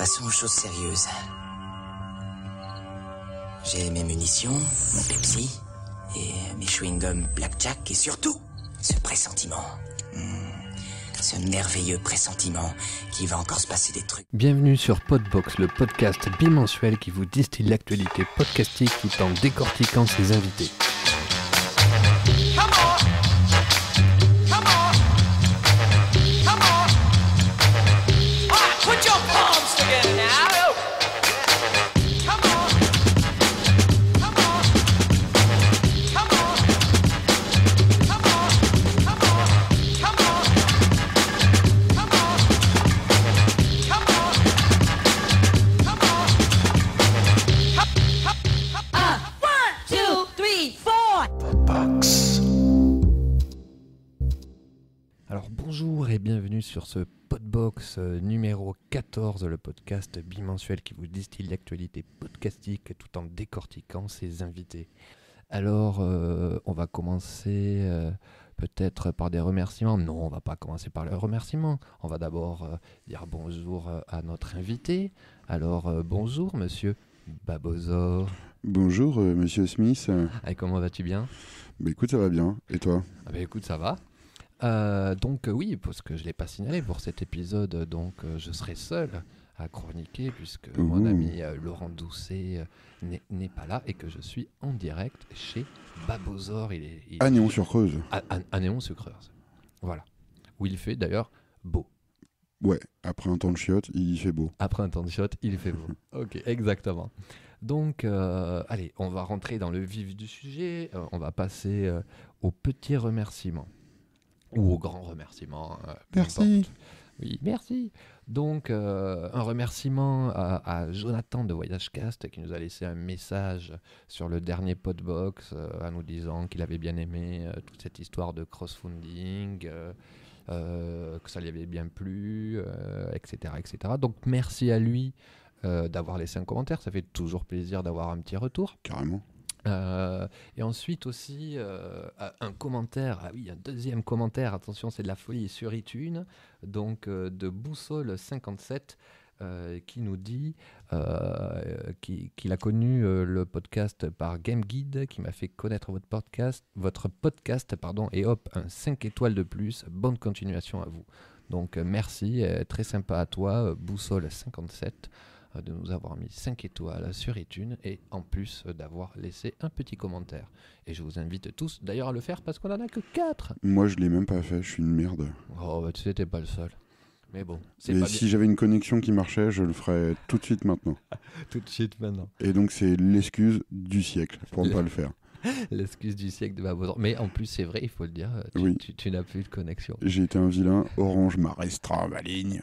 Passons aux choses sérieuses. J'ai mes munitions, mon Pepsi, et mes chewing-gums Blackjack, et surtout, ce pressentiment. Ce merveilleux pressentiment qu'il va encore se passer des trucs. Bienvenue sur Podbox, le podcast bimensuel qui vous distille l'actualité podcastique tout en décortiquant ses invités. Alors bonjour et bienvenue sur ce Podbox numéro 14, le podcast bimensuel qui vous distille l'actualité podcastique tout en décortiquant ses invités. Alors on va commencer peut-être par des remerciements. Non, on va pas commencer par les remerciements. On va d'abord dire bonjour à notre invité. Alors bonjour monsieur Babozor. Bonjour monsieur Smith. Et comment vas-tu bien ? Bah écoute, ça va bien. Et toi ? Écoute, ça va. Donc oui, parce que je ne l'ai pas signalé pour cet épisode, donc je serai seul à chroniquer puisque mon ami Laurent Doucet n'est pas là et que je suis en direct chez Babozor. À Néon-sur-Creuse. À Néon-sur-Creuse. Voilà. Où il fait d'ailleurs beau. Ouais, après un temps de chiottes, il fait beau. Après un temps de chiottes, il fait beau. Ok, exactement. Donc, allez, on va rentrer dans le vif du sujet. On va passer aux petits remerciements. Ou au grand remerciement. Merci. Oui, merci. Donc, un remerciement à Jonathan de VoyageCast qui nous a laissé un message sur le dernier Podbox en nous disant qu'il avait bien aimé toute cette histoire de crowdfunding, que ça lui avait bien plu, etc., etc. Donc, merci à lui d'avoir laissé un commentaire. Ça fait toujours plaisir d'avoir un petit retour. Carrément. Et ensuite aussi un commentaire, un deuxième commentaire, attention c'est de la folie sur iTunes, donc de Boussole57 qui nous dit qu'il a connu le podcast par Game Guide, qui m'a fait connaître votre podcast, et hop, un 5 étoiles de plus, bonne continuation à vous. Donc merci, très sympa à toi Boussole57 de nous avoir mis 5 étoiles sur iTunes et en plus d'avoir laissé un petit commentaire. Et je vous invite tous d'ailleurs à le faire parce qu'on en a que 4. Moi je l'ai même pas fait, je suis une merde. Oh bah tu sais, t'es pas le seul. Mais bon, Mais si j'avais une connexion qui marchait, je le ferais tout de suite maintenant. Tout de suite maintenant. Et donc c'est l'excuse du siècle pour ne pas le faire. L'excuse du siècle de Babozor. Mais en plus c'est vrai, il faut le dire, tu n'as plus de connexion. J'ai été un vilain, Orange m'a restreint ma ligne.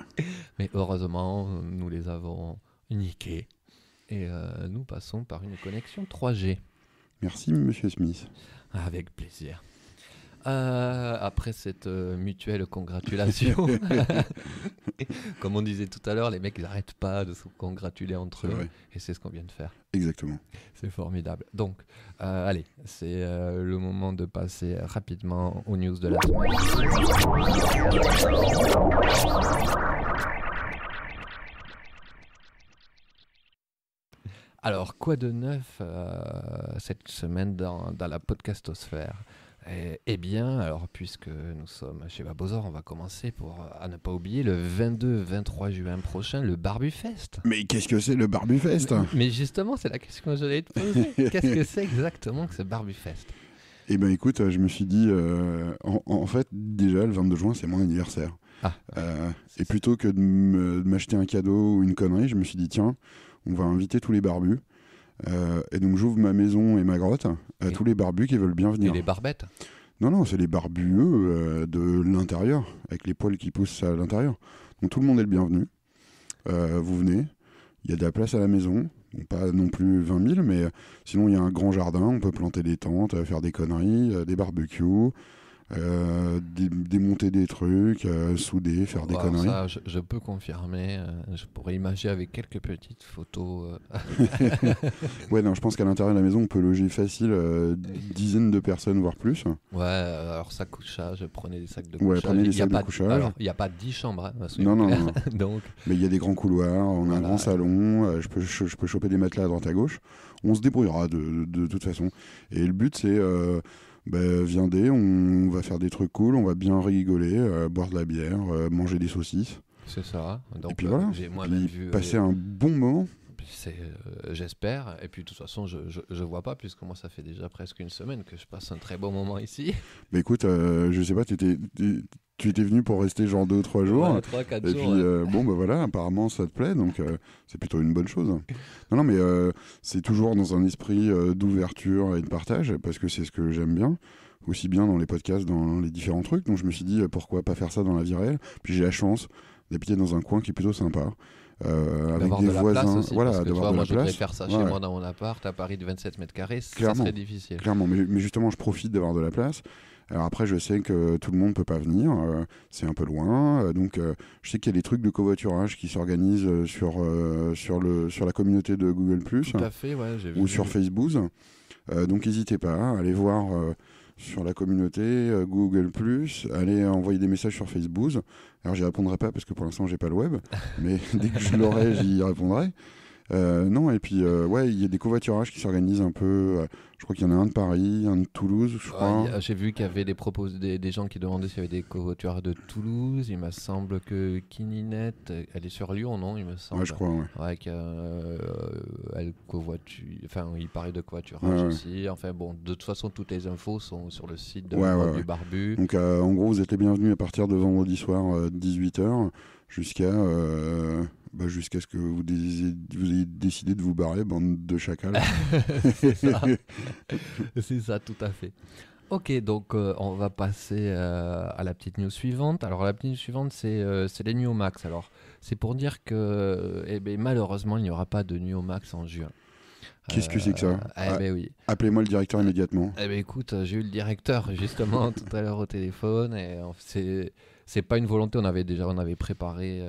Mais heureusement, nous les avons niqué. Et nous passons par une connexion 3G. Merci monsieur Smith. Avec plaisir. Après cette mutuelle congratulation, comme on disait tout à l'heure, les mecs ils n'arrêtent pas de se congratuler entre eux. Vrai. Et c'est ce qu'on vient de faire. Exactement. C'est formidable. Donc, allez, c'est le moment de passer rapidement aux news de la semaine. Alors, quoi de neuf cette semaine dans la podcastosphère ? Eh bien, alors, puisque nous sommes chez Babozor, on va commencer à ne pas oublier le 22-23 juin prochain, le Barbufest. Mais qu'est-ce que c'est le Barbufest ? Mais justement, c'est la question que j'allais te poser. Qu'est-ce que c'est exactement que ce Barbufest ? Eh ben écoute, je me suis dit, en fait, déjà, le 22 juin, c'est mon anniversaire. Et plutôt que de m'acheter un cadeau ou une connerie, je me suis dit, tiens, on va inviter tous les barbus. Et donc j'ouvre ma maison et ma grotte à tous les barbus qui veulent bien venir. Et les barbettes ? Non, c'est les barbus de l'intérieur, avec les poils qui poussent à l'intérieur. Donc tout le monde est le bienvenu. Vous venez, il y a de la place à la maison, bon, pas non plus 20 000, mais sinon il y a un grand jardin, on peut planter des tentes, faire des conneries, des barbecues. démonter des trucs, souder, faire des conneries. Ça, je peux confirmer. Je pourrais imaginer avec quelques petites photos. Ouais, non, je pense qu'à l'intérieur de la maison, on peut loger facile dizaines de personnes, voire plus. Ouais, alors ça couchage, prenez des sacs de couchage. Ouais, prenez des sacs de couchage. Alors, il n'y a pas 10 chambres. Hein, non. Donc... Mais il y a des grands couloirs, on a un grand salon, je peux choper des matelas à droite à gauche. On se débrouillera de toute façon. Et le but, c'est... viendez, on va faire des trucs cool, on va bien rigoler, boire de la bière, manger des saucisses. C'est ça. Donc, et puis voilà, j'ai moi-même vu, passer un bon moment. J'espère. Et puis de toute façon, je vois pas, puisque moi, ça fait déjà presque une semaine que je passe un très bon moment ici. Bah écoute, je sais pas, tu étais venu pour rester genre 2 ou 3 jours. Ouais, 3-4 et jours. Puis bon, bah voilà, apparemment ça te plaît, donc c'est plutôt une bonne chose. Non, mais c'est toujours dans un esprit d'ouverture et de partage, parce que c'est ce que j'aime bien, aussi bien dans les podcasts, dans les différents trucs. Donc je me suis dit, pourquoi pas faire ça dans la vie réelle. Puis j'ai la chance d'habiter dans un coin qui est plutôt sympa. Avec des voisins, aussi, voilà, d'avoir de la place. Moi, je voudrais place. faire ça chez moi dans mon appart à Paris de 27 mètres carrés, ça serait difficile. Clairement, mais justement, je profite d'avoir de la place. Alors après, je sais que tout le monde peut pas venir, c'est un peu loin, donc je sais qu'il y a des trucs de covoiturage qui s'organisent sur la communauté de Google+, tout à fait, ouais, j'ai vu. Ou sur Facebook. Donc n'hésitez pas à aller voir sur la communauté Google+, allez envoyer des messages sur Facebook. Alors j'y répondrai pas parce que pour l'instant j'ai pas le web, mais dès que je l'aurai, j'y répondrai. Non, et puis ouais, il y a des covoiturages qui s'organisent un peu. Je crois qu'il y en a un de Paris, un de Toulouse, je crois. J'ai vu qu'il y avait des gens qui demandaient s'il y avait des covoiturages de Toulouse. Il me semble que Kininette, elle est sur Lyon, non? Il me semble. Ouais, je crois, ouais. Ouais, elle covoiture. Enfin, il parlait de covoiturage aussi. Enfin bon, de toute façon, toutes les infos sont sur le site de du Barbu. Donc en gros, vous êtes les bienvenus à partir de vendredi soir 18h jusqu'à ce que vous ayez décidé de vous barrer, bande de chacals. C'est ça, tout à fait. Ok, donc on va passer à la petite news suivante. Alors la petite news suivante, c'est les Nuo Max. Alors c'est pour dire que malheureusement, il n'y aura pas de Nuo Max en juin. Qu'est-ce que c'est que ça? Oui. Appelez-moi le directeur immédiatement. Écoute, j'ai eu le directeur justement tout à l'heure au téléphone et c'est pas une volonté. On avait préparé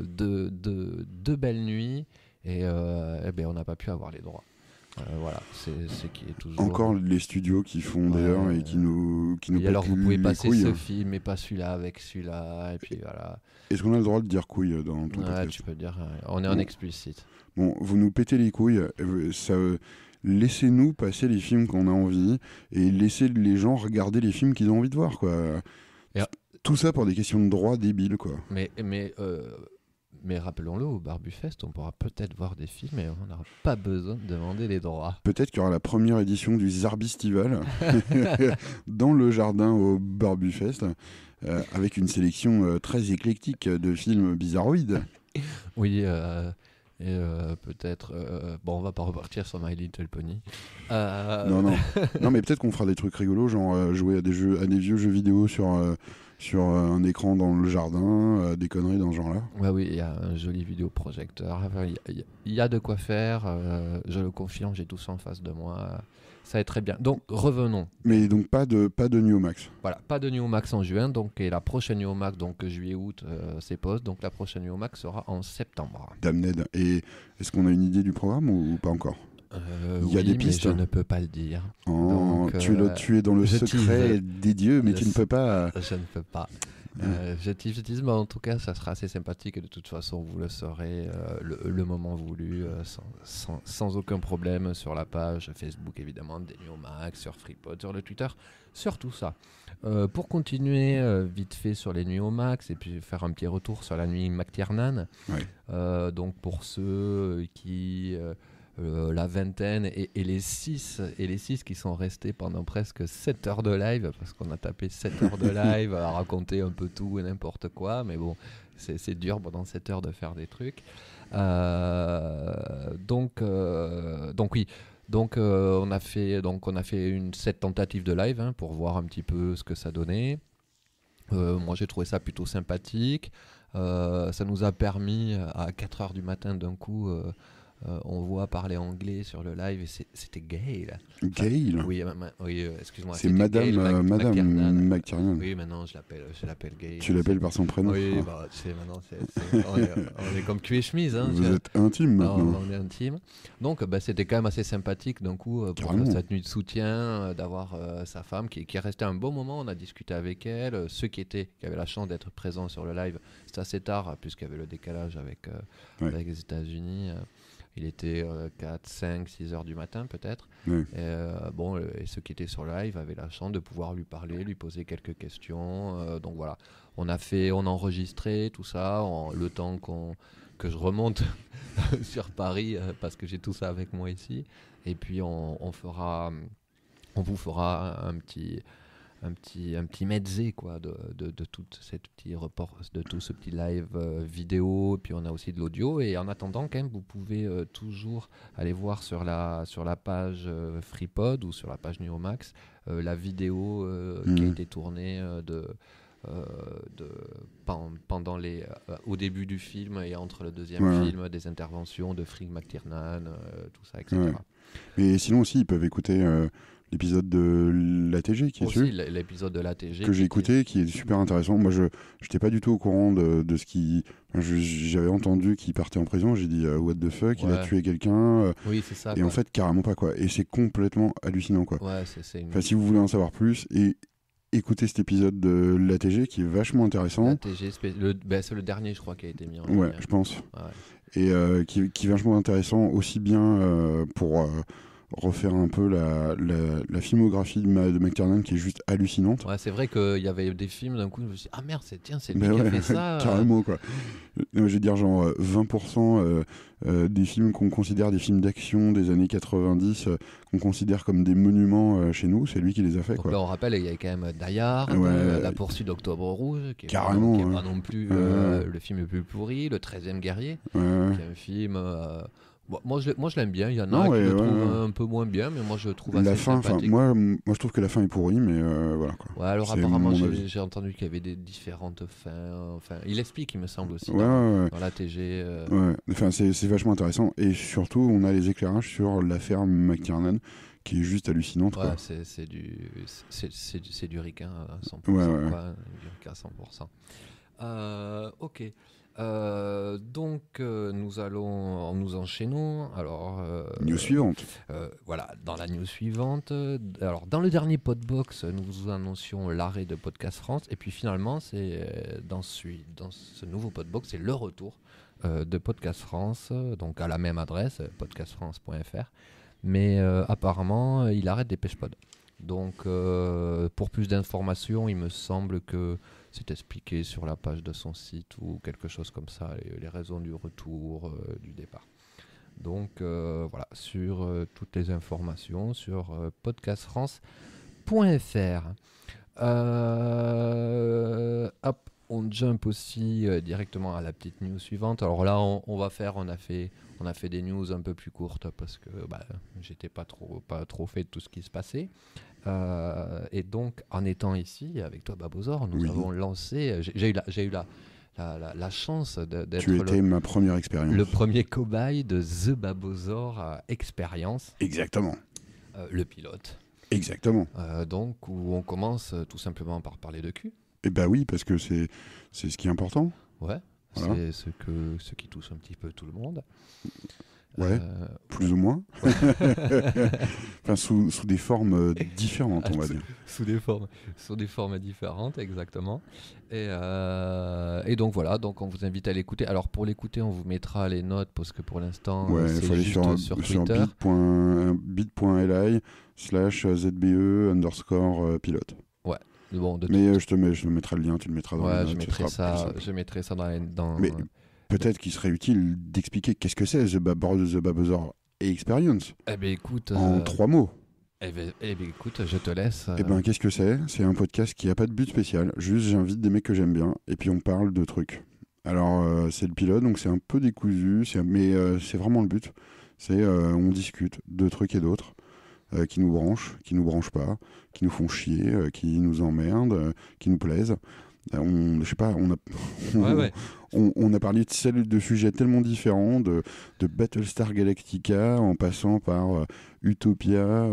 deux belles nuits et on n'a pas pu avoir les droits. Voilà, c'est qui est toujours. Encore les studios qui font d'ailleurs et qui nous et alors vous pouvez passer couilles, ce film mais pas celui-là avec celui-là et puis voilà. Est-ce qu'on a le droit de dire couilles dans ton podcast? Tu peux dire. On est en explicite. Bon, vous nous pétez les couilles. Laissez-nous passer les films qu'on a envie et laissez les gens regarder les films qu'ils ont envie de voir, quoi. Tout ça pour des questions de droit débiles, quoi. Mais rappelons-le, au Barbufest, on pourra peut-être voir des films et on n'aura pas besoin de demander les droits. Peut-être qu'il y aura la première édition du Zarbistival dans le jardin au Barbufest, avec une sélection très éclectique de films bizarroïdes. Oui, et peut-être... on va pas repartir sur My Little Pony. Non, mais peut-être qu'on fera des trucs rigolos, genre jouer à des vieux jeux vidéo sur un écran dans le jardin, des conneries dans ce genre-là. Oui, il y a un joli vidéoprojecteur. Il y a de quoi faire, je le confirme, j'ai tout ça en face de moi. Ça va être très bien. Donc, revenons. Mais donc, pas de Nuo Max. Voilà, pas de Nuo Max en juin. Donc, et la prochaine Nuo Max, donc juillet-août, c'est post. Donc, la prochaine Nuo Max sera en septembre. Damned. Et est-ce qu'on a une idée du programme ou pas encore? Il y a des pistes. Mais je ne peux pas le dire. Donc, tu es dans le secret des dieux, mais tu ne peux pas. Je ne peux pas. Je tease, mais en tout cas, ça sera assez sympathique et de toute façon, vous le saurez le moment voulu, sans aucun problème sur la page Facebook évidemment des Nuo Max, sur FreePod, sur le Twitter, sur tout ça. Pour continuer vite fait sur les Nuo Max et puis faire un petit retour sur la nuit McTiernan. Donc pour ceux qui la vingtaine et les 6 qui sont restés pendant presque 7 heures de live, parce qu'on a tapé 7 heures de live à raconter un peu tout et n'importe quoi, mais bon, c'est dur pendant 7 heures de faire des trucs. Donc on a fait cette tentative de live pour voir un petit peu ce que ça donnait. Moi j'ai trouvé ça plutôt sympathique. Ça nous a permis à 4 heures du matin d'un coup on voit parler anglais sur le live et c'était Gail. Gail. Oui, excuse-moi. C'est Madame McTiernan. Oui, maintenant je l'appelle Gail. Tu l'appelles par son prénom. Oui, bah, maintenant on est comme cul et chemise. Hein, vous êtes intime maintenant. On est intime. Donc c'était quand même assez sympathique d'un coup pour faire cette nuit de soutien, d'avoir sa femme qui est restée un bon moment. On a discuté avec elle. Ceux qui avaient la chance d'être présents sur le live, c'était assez tard puisqu'il y avait le décalage avec les États-Unis. Il était 4, 5, 6 heures du matin peut-être. Oui. Et ceux qui étaient sur le live avaient la chance de pouvoir lui parler, lui poser quelques questions. Donc voilà, on a enregistré tout ça le temps que je remonte sur Paris parce que j'ai tout ça avec moi ici. Et puis on vous fera un petit mezzé quoi de toute cette petit report, de tout ce petit live vidéo, puis on a aussi de l'audio. Et en attendant quand même vous pouvez toujours aller voir sur la page FreePod ou sur la page Nuomax la vidéo qui a été tournée pendant au début du film et entre le deuxième film, des interventions de Frank McTiernan, tout ça, etc. Mais sinon aussi ils peuvent écouter l'épisode de l'ATG qui est aussi l'épisode de l'ATG que j'ai écouté, qui est super intéressant. Moi, je n'étais pas du tout au courant de ce qui... J'avais entendu qu'il partait en prison, j'ai dit what the fuck, il a tué quelqu'un. Oui, c'est ça. Et en fait, carrément pas, quoi. Et c'est complètement hallucinant, quoi. Ouais, Enfin, si vous voulez en savoir plus, écoutez cet épisode de l'ATG qui est vachement intéressant. L'ATG, c'est le dernier, je crois, qui a été mis en ligne. Ouais, je pense. Ouais. Et qui est vachement intéressant, aussi bien pour... refaire un peu la filmographie de McTiernan qui est juste hallucinante. Ouais, c'est vrai qu'il y avait des films, d'un coup je me suis dit, ah merde, c'est lui qui a fait ça. Carrément quoi. Je vais dire genre 20% des films qu'on considère des films d'action des années 90, qu'on considère comme des monuments chez nous, c'est lui qui les a fait. Donc quoi. Là on rappelle, il y a quand même Die Hard, La poursuite d'Octobre Rouge, qui est carrément, pas non plus le film le plus pourri, Le 13e guerrier, qui est un film... Bon, moi je l'aime bien, il y en a qui le trouvent un peu moins bien, mais moi je le trouve assez sympathique. Moi je trouve que la fin est pourrie, mais voilà quoi. Ouais, alors apparemment j'ai entendu qu'il y avait des différentes fins, enfin il explique il me semble aussi dans l'ATG. Enfin, c'est vachement intéressant, et surtout on a les éclairages sur l'affaire McTiernan qui est juste hallucinante. Ouais, quoi. C'est du ricain à 100%. Du ricain à 100%. Ok. Donc nous enchaînons. Alors news suivante. Voilà, dans la news suivante. Alors dans le dernier Podbox, nous vous annoncions l'arrêt de Podcast France, et puis finalement c'est dans ce nouveau Podbox, c'est le retour de Podcast France, donc à la même adresse, podcastfrance.fr, mais apparemment il arrête Dépêche-Pod. Donc pour plus d'informations, il me semble que c'est expliqué sur la page de son site ou quelque chose comme ça, les raisons du retour, du départ. Donc voilà, sur toutes les informations sur podcastfrance.fr. Hop, on jump aussi directement à la petite news suivante. Alors là, on a fait des news un peu plus courtes parce que j'étais pas trop fait de tout ce qui se passait. Et donc, en étant ici avec toi, Babozor, nous avons lancé. J'ai eu la chance d'être. Tu étais ma première expérience. Le premier cobaye de The Babozor Experience. Exactement. Le pilote. Exactement. Donc, où on commence tout simplement par parler de cul. Eh ben oui, parce que c'est ce qui est important. Ouais. Voilà. C'est ce qui touche un petit peu tout le monde. Ouais, plus ou moins. Enfin, sous des formes différentes, on va dire. Sous des formes différentes, exactement. Et donc voilà, donc on vous invite à l'écouter. Alors pour l'écouter, on vous mettra les notes parce que pour l'instant, c'est juste sur Twitter. bit.ly/zbe_pilote. Ouais. Bon, mais je te mettrai le lien, tu le mettras dans les notes. Je mettrai ça dans Mais peut-être qu'il serait utile d'expliquer qu'est-ce que c'est The Babozor Experience. Eh bien, écoute, en 3 mots. Eh bien, écoute, je te laisse. Eh bien, qu'est-ce que c'est ? C'est un podcast qui n'a pas de but spécial. Juste, j'invite des mecs que j'aime bien et puis on parle de trucs. Alors, c'est le pilote, donc c'est un peu décousu, mais c'est vraiment le but. C'est on discute de trucs et d'autres qui nous branchent pas, qui nous font chier, qui nous emmerdent, qui nous plaisent. Je sais pas, on a parlé de sujets tellement différents, de Battlestar Galactica, en passant par Utopia,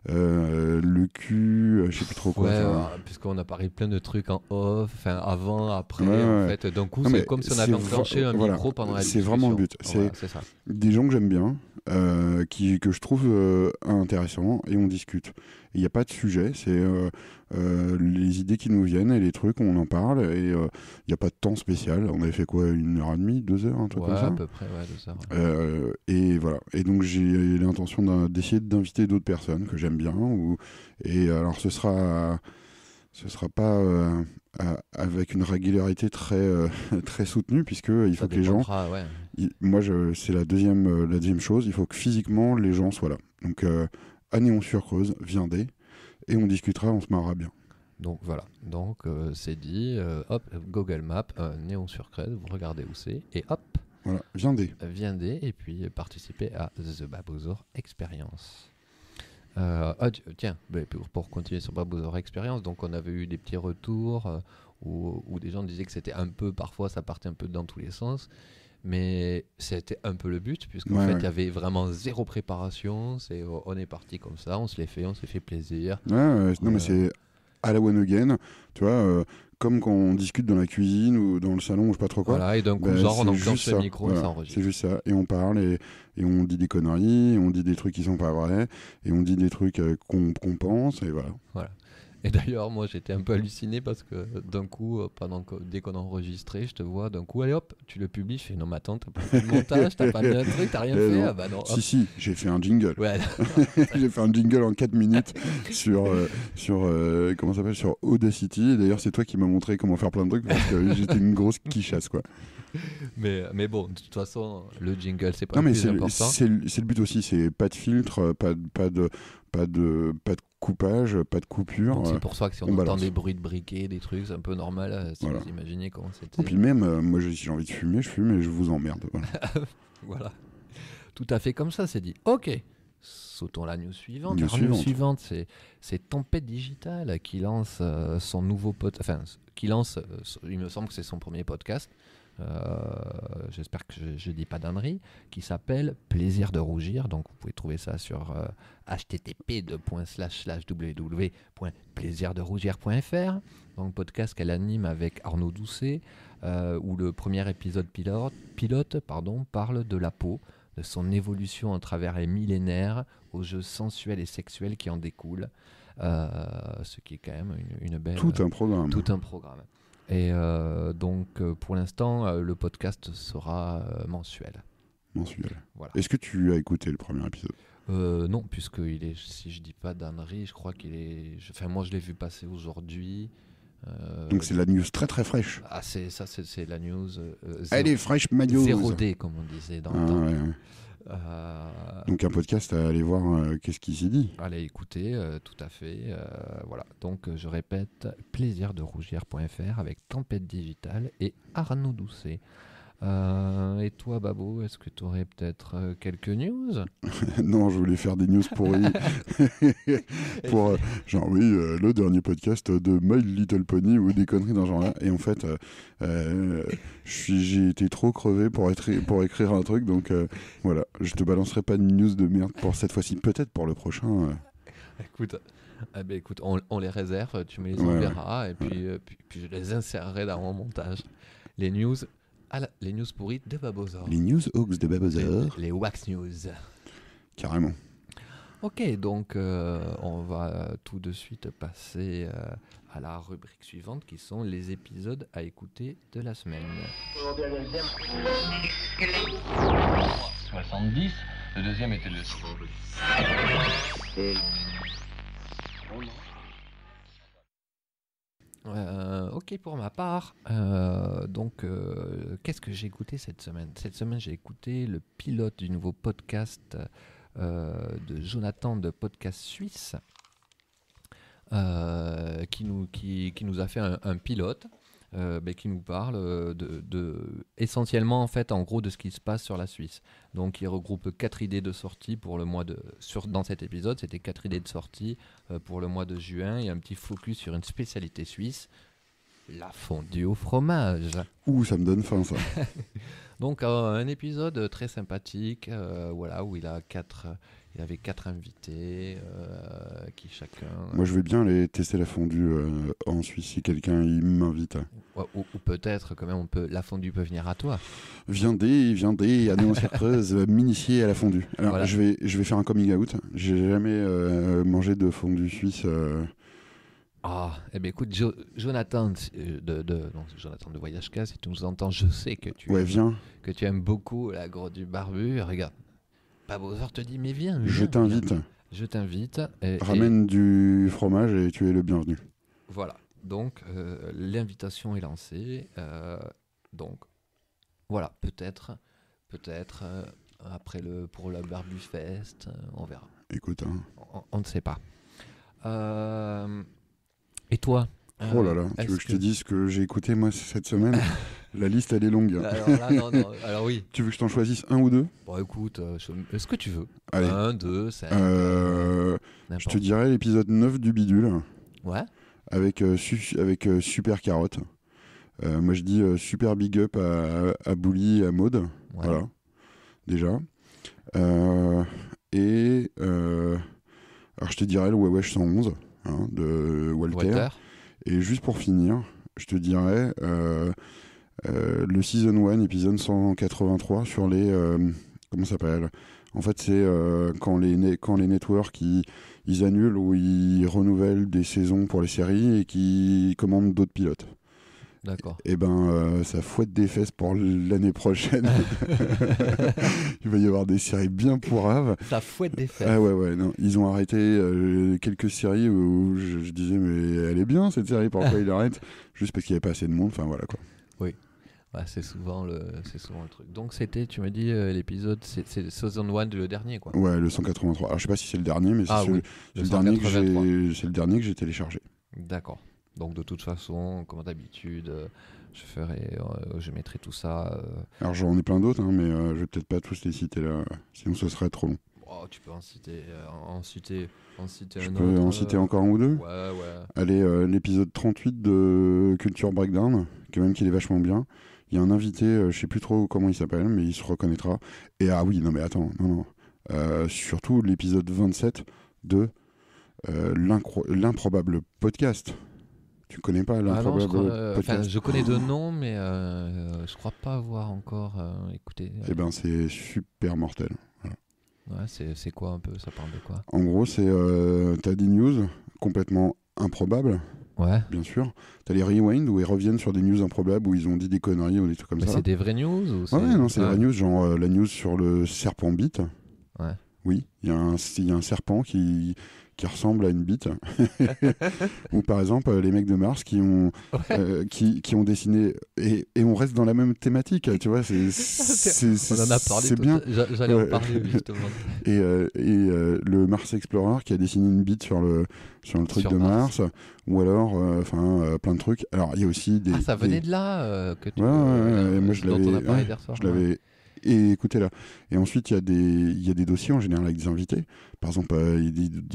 le cul, je sais plus trop quoi. Puisqu'on a parlé plein de trucs en off, avant, après, en fait. D'un coup, c'est comme si on avait enclenché un micro pendant la discussion. C'est vraiment le but. C'est ça. Des gens que j'aime bien, que je trouve intéressants, et on discute. Il n'y a pas de sujet, c'est les idées qui nous viennent et les trucs, on en parle, et il n'y a pas de temps spécial. On avait fait quoi, 1h30, 2 heures, un truc comme ça, à peu près, 2 heures. Et voilà. Et donc j'ai l'intention d'essayer d'inviter d'autres personnes que j'aime bien. Et alors ce sera pas avec une régularité très très soutenue, puisque il faut que les gens. Moi, c'est la deuxième chose. Il faut que physiquement les gens soient là. Donc à Néon-sur-Creuse, viendez, et on discutera, on se marrera bien. Donc voilà, c'est dit, hop, Google Maps, Néon-sur-Creuse, vous regardez où c'est, et hop. Voilà, viendez, et puis participez à The Babosaur Experience. Tiens, pour continuer sur Babosaur Experience, donc on avait eu des petits retours où des gens disaient que c'était parfois ça partait un peu dans tous les sens. Mais c'était un peu le but, puisqu'en fait, il y avait vraiment zéro préparation. On est parti comme ça, on s'est fait plaisir. Non, mais c'est à la one again, tu vois, comme quand on discute dans la cuisine ou dans le salon ou je sais pas trop quoi. Voilà, et d'un coup, on enclenche le micro et ça enregistre. C'est juste ça, et on parle, et on dit des conneries, et on dit des trucs qui sont pas vrais, et on dit des trucs qu'on pense, et voilà. Et d'ailleurs, moi, j'étais un peu halluciné parce que d'un coup, dès qu'on a enregistré, je te vois, d'un coup, allez hop, tu le publies. Je fais non, mais attends, t'as pas fait de montage, t'as pas mis un truc, t'as rien fait. Non. Ah bah non. Si, j'ai fait un jingle. Ouais. J'ai fait un jingle en 4 minutes sur comment ça s'appelle, sur Audacity. Et d'ailleurs, c'est toi qui m'as montré comment faire plein de trucs, parce que j'étais une grosse quichasse, quoi. Mais bon, de toute façon, le jingle, c'est pas le plus important. C'est le but aussi, c'est pas de filtre, pas de coupage, pas de coupure. Donc c'est pour ça que si on entend des bruits de briquet, des trucs, c'est un peu normal, si vous imaginez comment c'était. Et puis même, moi, si j'ai envie de fumer, je fume, et je vous emmerde. Voilà. Voilà. Tout à fait comme ça, c'est dit. Ok, sautons la news suivante. La news suivante, c'est Tempête Digital qui lance son nouveau podcast. Il me semble que c'est son premier podcast. J'espère que je dis pas d'ânerie, qui s'appelle Plaisir de rougir. Donc vous pouvez trouver ça sur http://www.plaisirderougir.fr. Donc podcast qu'elle anime avec Arnaud Doucet, où le premier épisode pilote parle de la peau, de son évolution à travers les millénaires, aux jeux sensuels et sexuels qui en découlent, ce qui est quand même une belle... Tout un programme. Et donc pour l'instant, le podcast sera mensuel. Voilà. Est-ce que tu as écouté le premier épisode ? Non, puisque si je dis pas d'ânerie, je crois qu'il est... moi je l'ai vu passer aujourd'hui. Donc c'est la news très très fraîche. Ah, c'est la news... Elle est fraîche, ma news. 0D, comme on disait dans le temps. Ouais. Donc un podcast à aller voir qu'est-ce qui s'y dit. Allez écouter, tout à fait. Voilà. Donc je répète, plaisirderougir.fr avec Tempête Digital et Arnaud Doucet. Et toi, Babo, est-ce que tu aurais peut-être quelques news ? Non, je voulais faire des news pourries. Le dernier podcast de My Little Pony ou des conneries dans ce genre-là. Et en fait, j'ai été trop crevé pour écrire un truc. Donc voilà, je te balancerai pas de news de merde pour cette fois-ci. Peut-être pour le prochain. Écoute, on les réserve, tu me les enverras. Et puis je les insérerai dans mon montage. Les news pourries de Babosaur. Les news hoax de Babosaur. Les wax news. Carrément. Ok, donc on va tout de suite passer à la rubrique suivante qui sont les épisodes à écouter de la semaine. 70, le deuxième était le... Ok, pour ma part, qu'est-ce que j'ai écouté cette semaine ? Cette semaine, j'ai écouté le pilote du nouveau podcast de Jonathan de Podcast Suisse, qui nous a fait un pilote qui nous parle essentiellement en fait en gros de ce qui se passe sur la Suisse. Donc il regroupe 4 idées de sortie pour le mois dans cet épisode, c'était 4 idées de sortie pour le mois de juin et un petit focus sur une spécialité suisse. La fondue au fromage. Ouh, ça me donne faim, ça. Donc un épisode très sympathique, voilà, où il avait 4 invités qui chacun... Moi, je vais bien aller tester la fondue en Suisse si quelqu'un il m'invite. Ou peut-être quand même la fondue peut venir à toi. Viendez, allez en Creuse, m'initier à la fondue. Alors, Voilà. je vais faire un coming out. J'ai jamais mangé de fondue suisse. Eh bien écoute, Jonathan Jonathan de Voyage K, si tu nous entends, je sais que tu aimes beaucoup la grotte du barbu. Regarde, Babozor te dit, mais viens. Je t'invite. Je t'invite. Ramène du fromage et tu es le bienvenu. Voilà, donc l'invitation est lancée. Donc voilà, peut-être après pour le Barbu Fest, on verra. Écoute, hein. On ne sait pas. Et toi Oh là là, tu veux que je te dise ce que j'ai écouté moi cette semaine? La liste elle est longue. Alors là, non. Alors oui. Tu veux que je t'en choisisse un ou deux? Bon écoute, ce que tu veux. Allez. 1, 2, 5. Je te dirais l'épisode 9 du bidule. Ouais. Avec Super Carotte. Moi je dis super big up à Bouli et à Maud. Ouais. Voilà. Déjà. Alors je te dirais le Wesh 111 de Walter. Et juste pour finir, je te dirais le Season 1, épisode 183 sur les... comment ça s'appelle? En fait, c'est quand les networks ils annulent ou ils renouvellent des saisons pour les séries et qui commandent d'autres pilotes. D'accord. Et ça fouette des fesses pour l'année prochaine. Il va y avoir des séries bien pourraves. Ça fouette des fesses. Ah ouais, non. Ils ont arrêté quelques séries où je disais, mais elle est bien cette série, pourquoi ils l'arrêtent? Juste parce qu'il n'y avait pas assez de monde, enfin voilà quoi. Oui. Ouais, c'est souvent le truc. Donc c'était, tu m'as dit, l'épisode, c'est Season 1, le dernier quoi. Ouais, le 183. Alors je sais pas si c'est le dernier, mais c'est le dernier que j'ai téléchargé. D'accord. Donc de toute façon, comme d'habitude, je mettrai tout ça. Alors j'en ai plein d'autres, hein, mais je vais peut-être pas tous les citer là, sinon ce serait trop long. Oh, tu peux en citer un autre. Je peux en citer encore un ou deux. Ouais. Allez, l'épisode 38 de Culture Breakdown, quand même qu'il est vachement bien. Il y a un invité, je sais plus trop comment il s'appelle, mais il se reconnaîtra. Et ah oui, non mais attends, non. Surtout l'épisode 27 de l'improbable podcast. Tu connais pas l'improbable podcast? Je connais de nom, mais je crois pas avoir encore écouté. Eh ben c'est super mortel. Voilà. Ouais, c'est quoi un peu? Ça parle de quoi? En gros, c'est t'as des news complètement improbables. Ouais. Bien sûr. T'as les rewind où ils reviennent sur des news improbables où ils ont dit des conneries ou des trucs comme ça. C'est des vraies news ou c'est... Ouais, non, c'est des vraies news, genre la news sur le serpent bite. Ouais. Oui, il y a un serpent qui ressemble à une bite. Ou par exemple, les mecs de Mars qui ont dessiné... Et on reste dans la même thématique, tu vois. On en a parlé, c'est bien. J'allais en parler, justement. Et le Mars Explorer qui a dessiné une bite sur le truc de Mars. Ou alors, plein de trucs. Alors, il y a aussi des... ça venait de là que tu... moi, je dont on a parlé hier soir. Je l'avais... Et écoutez là. Et ensuite, il y a des dossiers en général avec des invités. Par exemple, il y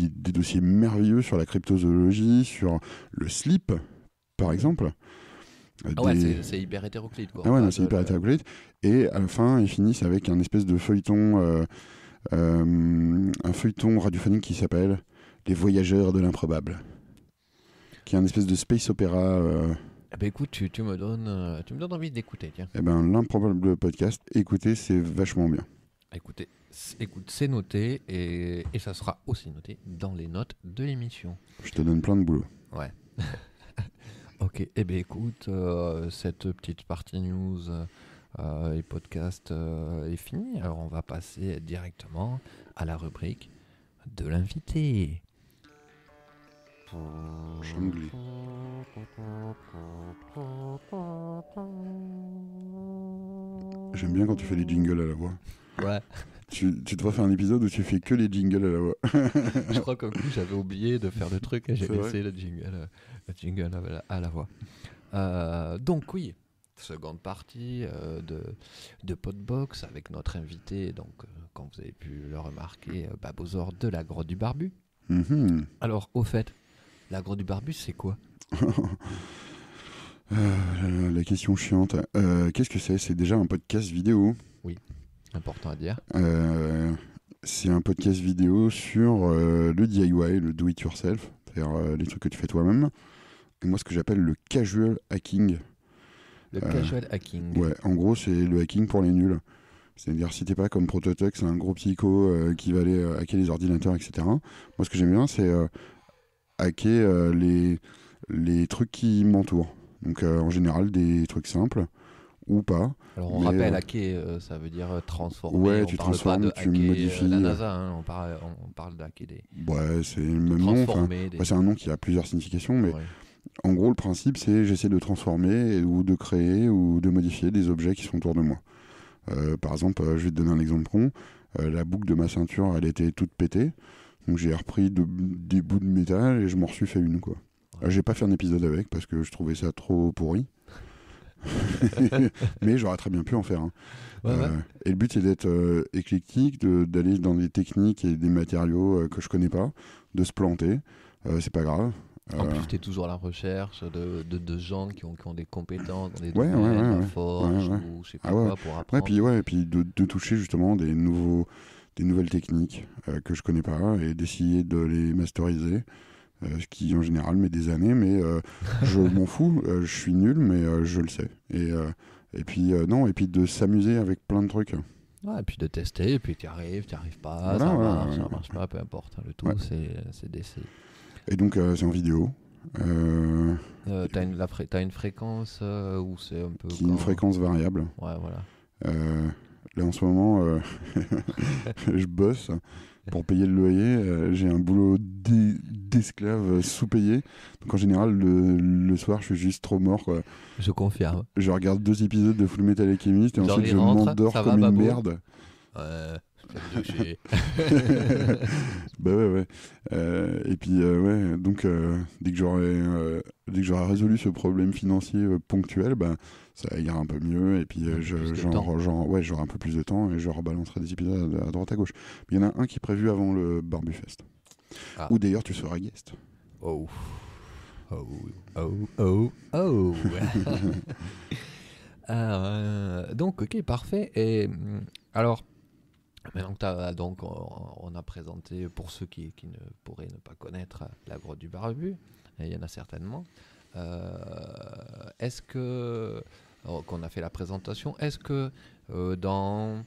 a des dossiers merveilleux sur la cryptozoologie, sur le slip, par exemple. C'est hyper hétéroclite, quoi. Ah ouais, c'est hyper hétéroclite. Et à la fin, ils finissent avec un espèce de feuilleton, un feuilleton radiophonique qui s'appelle Les Voyageurs de l'improbable, qui est un espèce de space opéra. Écoute, tu me donnes envie d'écouter, tiens. L'improbable podcast, écoutez, c'est vachement bien. Écoute, c'est noté et ça sera aussi noté dans les notes de l'émission. Je te donne plein de boulot. Ouais. Ok, écoute, cette petite partie news et podcast est finie. Alors on va passer directement à la rubrique de l'invité. Changli. J'aime bien quand tu fais les jingles à la voix. Ouais. Tu devrais faire un épisode où tu fais que les jingles à la voix. Je crois qu'au coup j'avais oublié de faire le truc et j'ai laissé le jingle à la voix. Donc oui, seconde partie de Podbox avec notre invité, donc comme vous avez pu le remarquer, Babozor de la Grotte du Barbu. Mm-hmm. Alors au fait, la Grotte du Barbu c'est quoi? La question chiante. Qu'est-ce que c'est ? C'est déjà un podcast vidéo. Oui, important à dire. C'est un podcast vidéo sur le DIY, le do it yourself, c'est-à-dire les trucs que tu fais toi-même. Et moi, ce que j'appelle le casual hacking. Le casual hacking. Ouais, en gros, c'est le hacking pour les nuls. C'est-à-dire, si t'es pas comme Prototux, un gros psycho qui va aller hacker les ordinateurs, etc. Moi, ce que j'aime bien, c'est hacker les trucs qui m'entourent. Donc, en général, des trucs simples ou pas. Alors, on rappelle, hacker, ça veut dire transformer. Ouais, on tu parle transformes, pas de tu hacker, modifies. la NASA, hein, on parle de hacker des. Ouais, c'est le même nom. C'est un nom qui a plusieurs significations, mais en gros, le principe, c'est j'essaie de transformer ou de créer ou de modifier des objets qui sont autour de moi. Par exemple, je vais te donner un exemple con. La boucle de ma ceinture, elle était toute pétée. Donc j'ai repris des bouts de métal et je m'en suis fait une, quoi. J'ai pas fait un épisode avec parce que je trouvais ça trop pourri. Mais j'aurais très bien pu en faire. Et le but, c'est d'être éclectique, d'aller dans des techniques et des matériaux que je connais pas, de se planter. C'est pas grave. En plus, tu es toujours à la recherche de gens qui ont des compétences dans des domaines, la forge ou je sais pas quoi pour apprendre. Et puis de toucher justement des nouvelles techniques que je connais pas et d'essayer de les masteriser. Ce qui en général met des années, mais je m'en fous, je suis nul, mais je le sais. Et puis de s'amuser avec plein de trucs. Ouais, et puis de tester, et puis tu arrives pas, ça marche pas, peu importe. Le tout, c'est d'essayer. Et donc, c'est en vidéo. T'as une fréquence où c'est un peu. Une fréquence variable. Ouais, voilà. Là, en ce moment, je bosse pour payer le loyer. J'ai un boulot d'esclave sous-payé. Donc, en général, le soir, je suis juste trop mort, quoi. Je confirme. Je regarde 2 épisodes de Full Metal Alchemist et ensuite, je m'endors comme une merde. Bah ouais. Et puis donc dès que j'aurai résolu ce problème financier ponctuel, ça ira un peu mieux et puis j'aurai un peu plus de temps et je rebalancerai des épisodes à droite à gauche. Mais il y en a un qui est prévu avant le Barbufest. Où d'ailleurs tu seras guest. Donc ok, parfait. Et alors maintenant que on a présenté, pour ceux qui ne pourraient ne pas connaître la grotte du Barbu, et il y en a certainement, est-ce que, qu'on a fait la présentation, est-ce que dans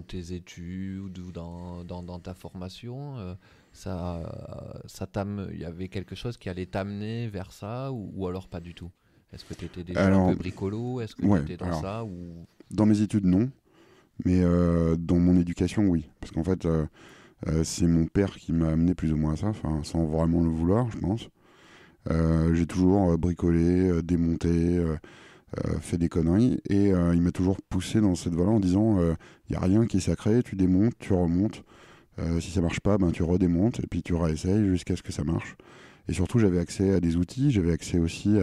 tes études ou dans ta formation, il y avait quelque chose qui allait t'amener vers ça ou alors pas du tout ? Est-ce que tu étais déjà un peu bricolo ? Est-ce que tu étais dans ça ou... Dans mes études, non. Mais dans mon éducation, oui. Parce qu'en fait, c'est mon père qui m'a amené plus ou moins à ça, sans vraiment le vouloir, je pense. J'ai toujours bricolé, démonté, fait des conneries. Et il m'a toujours poussé dans cette voie-là en disant il n'y a rien qui est sacré, tu démontes, tu remontes. Si ça marche pas, tu redémontes et puis tu réessayes jusqu'à ce que ça marche. Et surtout, j'avais accès à des outils, j'avais accès aussi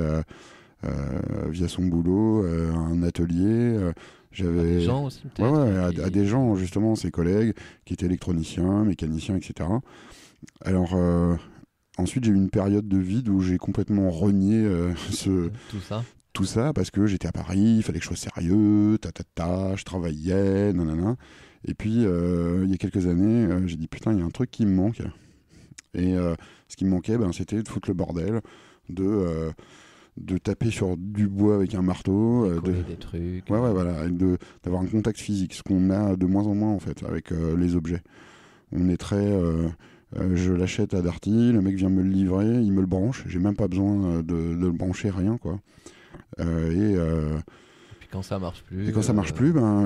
via son boulot, à un atelier. J'avais... À des gens aussi, peut-être à des gens, justement, ses collègues qui étaient électroniciens, mécaniciens, etc. Alors, ensuite, j'ai eu une période de vide où j'ai complètement renié tout ça, parce que j'étais à Paris, il fallait que je sois sérieux, je travaillais, nanana. Et puis, il y a quelques années, j'ai dit, putain, il y a un truc qui me manque. Et ce qui me manquait, c'était de foutre le bordel, de taper sur du bois avec un marteau, des trucs, voilà, et d'avoir un contact physique, ce qu'on a de moins en moins en fait avec les objets. On est très, je l'achète à Darty, le mec vient me le livrer, il me le branche, j'ai même pas besoin de le brancher, rien quoi. Et puis quand ça marche plus,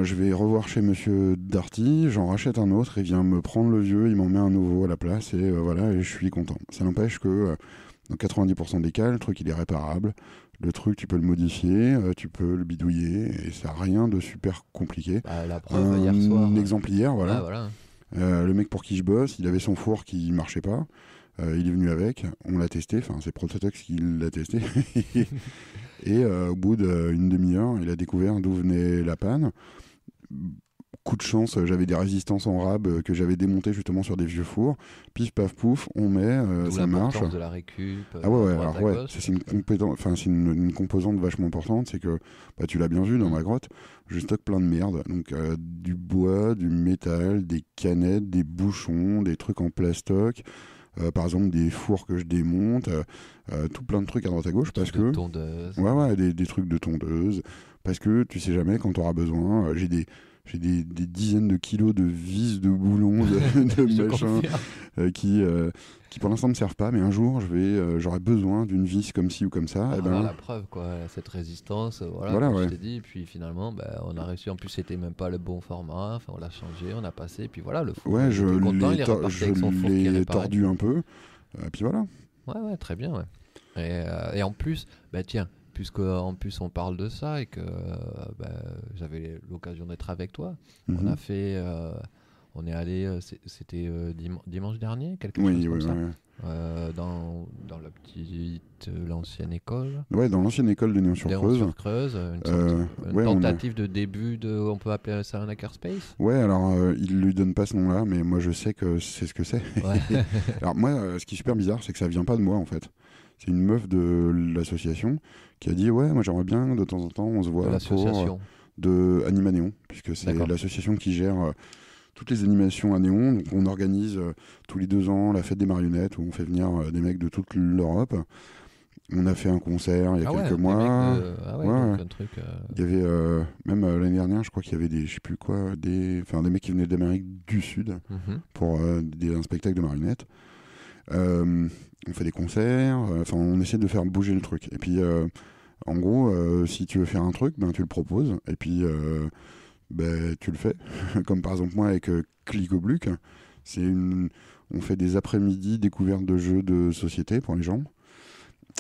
je vais revoir chez Monsieur Darty, j'en rachète un autre, il vient me prendre le vieux, il m'en met un nouveau à la place et voilà, et je suis content. Ça n'empêche que dans 90% des cas, le truc il est réparable. Le truc, tu peux le modifier, tu peux le bidouiller, et ça n'a rien de super compliqué. La preuve, hier soir. Un exemple hier, voilà. Voilà. Le mec pour qui je bosse, il avait son four qui ne marchait pas. Il est venu avec, on l'a testé, c'est Prototux qui l'a testé. Et au bout d'une demi-heure, il a découvert d'où venait la panne. coup de chance, j'avais des résistances en rab que j'avais démontées justement sur des vieux fours. Pif, paf, pouf, on met, ça marche. De la récup. Ah c'est une composante vachement importante, c'est que tu l'as bien vu dans ma grotte, je stocke plein de merde. Donc du bois, du métal, des canettes, des bouchons, des trucs en plastoc. Par exemple des fours que je démonte, tout plein de trucs à droite à gauche parce que tondeuse. Des trucs de tondeuse parce que tu sais jamais quand tu auras besoin. J'ai des dizaines de kilos de vis, de boulons, de machins qui pour l'instant ne me servent pas, mais un jour j'aurai besoin d'une vis comme ci ou comme ça. La preuve, quoi, cette résistance, je t'ai dit, puis finalement on a réussi, en plus c'était même pas le bon format, on l'a changé, on a passé, puis voilà, le four, je l'ai tordu un peu, puis voilà. Ouais, très bien, ouais. Et en plus, tiens, puisque en plus on parle de ça et que j'avais l'occasion d'être avec toi, on a fait, on est allé, c'était dimanche dernier, quelque chose comme ça, dans l'ancienne école. Ouais, dans l'ancienne école de Néon-sur-Creuse. Une tentative de début on peut appeler ça un hackerspace. Ouais, alors il lui donne pas ce nom-là, mais moi je sais que c'est ce que c'est. Ouais. Alors moi, ce qui est super bizarre, c'est que ça vient pas de moi en fait. C'est une meuf de l'association qui a dit moi j'aimerais bien de temps en temps on se voit l'association de Anima Néon, puisque c'est l'association qui gère toutes les animations à Néon. Donc on organise tous les 2 ans la fête des marionnettes où on fait venir des mecs de toute l'Europe. On a fait un concert il y a quelques mois. Il y avait même l'année dernière, je crois qu'il y avait des mecs qui venaient d'Amérique du Sud pour un spectacle de marionnettes. On fait des concerts, on essaie de faire bouger le truc. Et puis, en gros, si tu veux faire un truc, tu le proposes, et puis tu le fais. Comme par exemple moi avec Click au Bluc, on fait des après-midi découvertes de jeux de société pour les gens.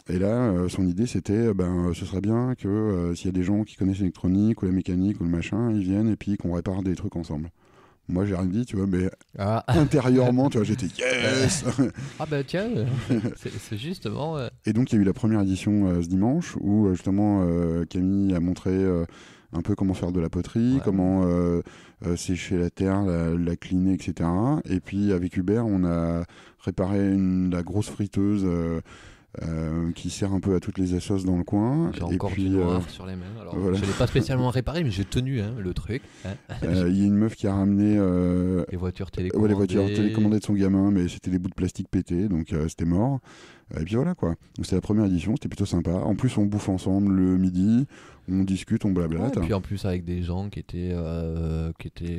Et là, son idée c'était, ce serait bien que s'il y a des gens qui connaissent l'électronique ou la mécanique ou le machin, ils viennent et puis qu'on répare des trucs ensemble. Moi j'ai rien dit, tu vois, mais intérieurement, tu vois, j'étais yes. Tiens, c'est justement. Et donc il y a eu la première édition ce dimanche où justement Camille a montré un peu comment faire de la poterie, comment sécher la terre, la cleaner, etc. Et puis avec Hubert, on a réparé la grosse friteuse. Qui sert un peu à toutes les assos dans le coin. J'ai encore du noir sur les mains. Alors, je ne l'ai pas spécialement réparé, mais j'ai tenu le truc. Il y a une meuf qui a ramené les voitures télécommandées. Les voitures télécommandées de son gamin, mais c'était des bouts de plastique pétés, donc c'était mort. Et puis voilà quoi. Donc c'était la première édition, c'était plutôt sympa. En plus, on bouffe ensemble le midi, on discute, on blablate. Et puis en plus avec des gens qui étaient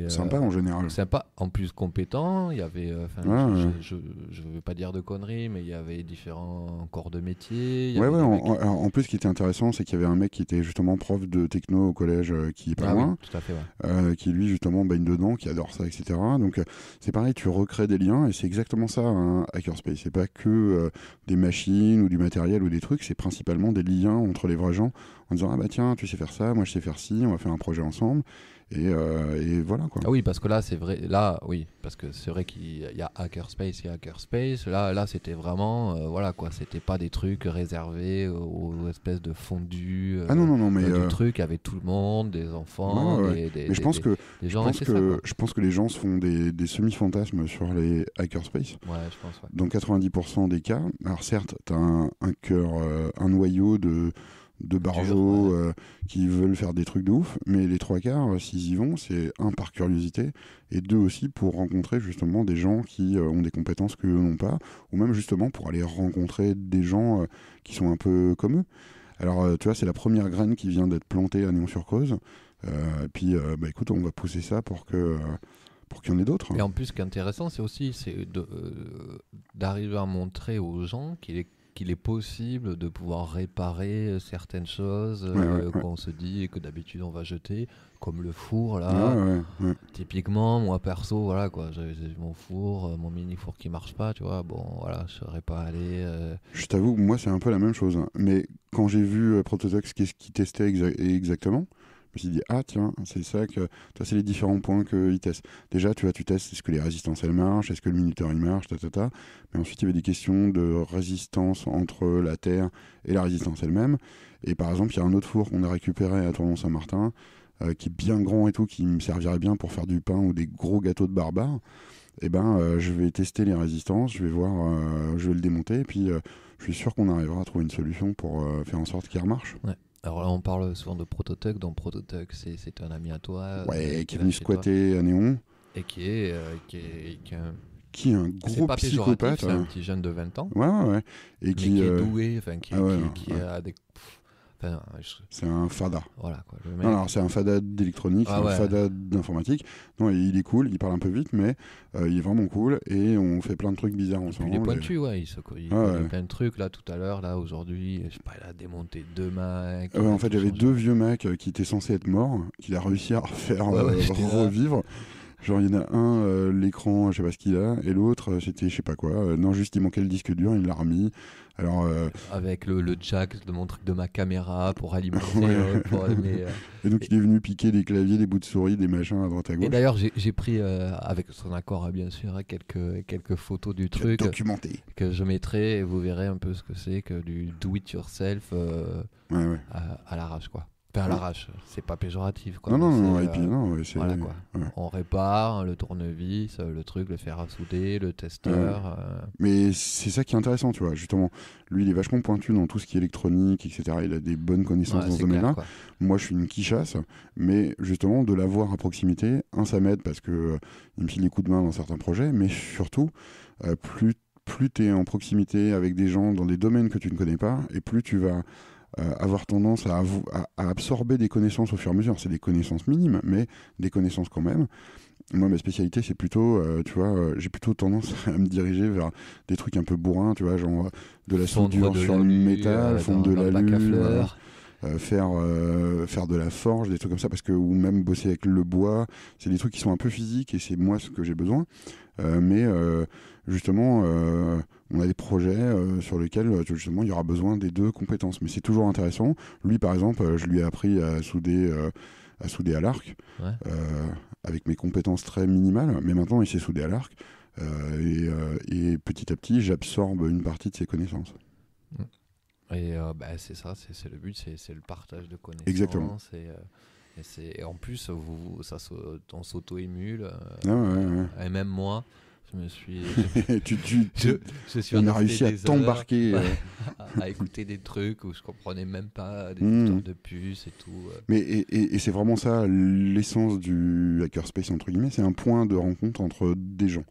sympa en général. Sympa, en plus compétents. Il y avait, je veux pas dire de conneries, mais il y avait différents corps de métier. En plus, ce qui était intéressant, c'est qu'il y avait un mec qui était justement prof de techno au collège, qui est pas loin, tout à fait, qui lui justement baigne dedans, qui adore ça, etc. Donc c'est pareil, tu recrées des liens et c'est exactement ça un hackerspace. C'est pas que des machines ou du matériel ou des trucs, c'est principalement des liens entre les vrais gens en disant tiens, tu sais faire ça, moi je sais faire ci, on va faire un projet ensemble. Et voilà quoi. Ah oui, parce que là c'est vrai, parce que c'est vrai qu'il y a hackerspace et hackerspace. Là c'était vraiment c'était pas des trucs réservés aux espèces de fondus. Non, mais des trucs avec tout le monde, des enfants, mais je pense que je pense que les gens se font des semi-fantasmes sur les hackerspace. Ouais, je pense. Ouais. Dans 90% des cas, alors certes, t'as un cœur, un noyau de barjots qui veulent faire des trucs de ouf, mais les 3/4, s'ils y vont, c'est 1 par curiosité et 2 aussi pour rencontrer justement des gens qui ont des compétences qu'eux n'ont pas, ou même justement pour aller rencontrer des gens qui sont un peu comme eux. Alors tu vois, c'est la première graine qui vient d'être plantée à Néon-sur-Creuse, puis écoute, on va pousser ça pour qu'il y en ait d'autres. Et en plus, ce qui est intéressant, c'est aussi d'arriver à montrer aux gens qu'il est possible de pouvoir réparer certaines choses qu'on se dit et que d'habitude on va jeter, comme le four là. Typiquement, moi perso, j'ai mon four, mon mini four qui marche pas, tu vois. Bon, voilà, je serais pas allé. Je t'avoue, moi c'est un peu la même chose. Hein. Mais quand j'ai vu Prototox, qu'est-ce qu'il testait exactement, je me suis dit, tiens, c'est ça que. Ça, c'est les différents points qu'ils testent. Déjà, tu testes, est-ce que les résistances elles marchent, est-ce que le minuteur il marche, Mais ensuite, il y avait des questions de résistance entre la terre et la résistance elle-même. Et par exemple, il y a un autre four qu'on a récupéré à Tournon-Saint-Martin, qui est bien grand et tout, qui me servirait bien pour faire du pain ou des gros gâteaux de barbares, et je vais tester les résistances, je vais voir, je vais le démonter, et puis je suis sûr qu'on arrivera à trouver une solution pour faire en sorte qu'il remarche. Ouais. Alors là, on parle souvent de Prototuck, donc Prototuck, c'est un ami à toi. Ouais, qui est venu squatter à Néon. Et qui est un gros psychopathe. C'est un petit jeune de 20 ans. Ouais. Et qui est doué, qui a des... C'est un fada. Voilà, quoi, le mec... Non, alors c'est un fada d'électronique, c'est un fada d'informatique. Non, il est cool, il parle un peu vite, mais il est vraiment cool et on fait plein de trucs bizarres ensemble. Il est pointu, il connaît plein de trucs. Là, tout à l'heure, aujourd'hui, je sais pas, il a démonté 2 Macs. En fait, j'avais 2 vieux Macs qui étaient censés être morts, qu'il a réussi à refaire revivre. Genre, il y en a un, l'écran, je sais pas ce qu'il a, et l'autre, c'était je sais pas quoi. Non, juste il manquait le disque dur, il l'a remis. Alors, avec le jack de mon truc de ma caméra pour alimenter. Et donc, il est venu piquer des claviers, des bouts de souris, des machins à droite à gauche. Et d'ailleurs, j'ai pris, avec son accord, bien sûr, quelques photos du truc. Documenté. Que je mettrai et vous verrez un peu ce que c'est que du do-it-yourself à l'arrache, quoi. Enfin, à l'arrache, c'est pas péjoratif, quoi. Non, et puis non, c'est... Voilà, quoi. Ouais. On répare le tournevis, le truc, le fer à souder, le testeur. Mais c'est ça qui est intéressant, tu vois. Justement, lui, il est vachement pointu dans tout ce qui est électronique, etc. Il a des bonnes connaissances dans ce domaine-là. Moi, je suis une quichasse, mais justement, de l'avoir à proximité, ça m'aide parce que il me file les coups de main dans certains projets, mais surtout, plus tu es en proximité avec des gens dans des domaines que tu ne connais pas, et plus tu vas... avoir tendance à absorber des connaissances au fur et à mesure. C'est des connaissances minimes, mais des connaissances quand même. Moi, ma spécialité, c'est plutôt, j'ai plutôt tendance à me diriger vers des trucs un peu bourrins, tu vois, genre de la soudure sur le métal, fondre de l'alu, faire de la forge, des trucs comme ça, ou même bosser avec le bois. C'est des trucs qui sont un peu physiques et c'est moi ce que j'ai besoin. Mais justement, on a des projets sur lesquels justement il y aura besoin des 2 compétences. Mais c'est toujours intéressant. Lui, par exemple, je lui ai appris à souder à l'arc, avec mes compétences très minimales. Mais maintenant, il sait souder à l'arc. Et petit à petit, j'absorbe une partie de ses connaisses. Et c'est ça, c'est le but, c'est le partage de connaissances. Exactement. Et en plus, on s'auto-émule. Ouais. Et même moi, je me suis. je suis on a réussi à t'embarquer. À écouter des trucs où je comprenais même pas des histoires de puces et tout. Mais et c'est vraiment ça, l'essence du hackerspace, entre guillemets, c'est un point de rencontre entre des gens.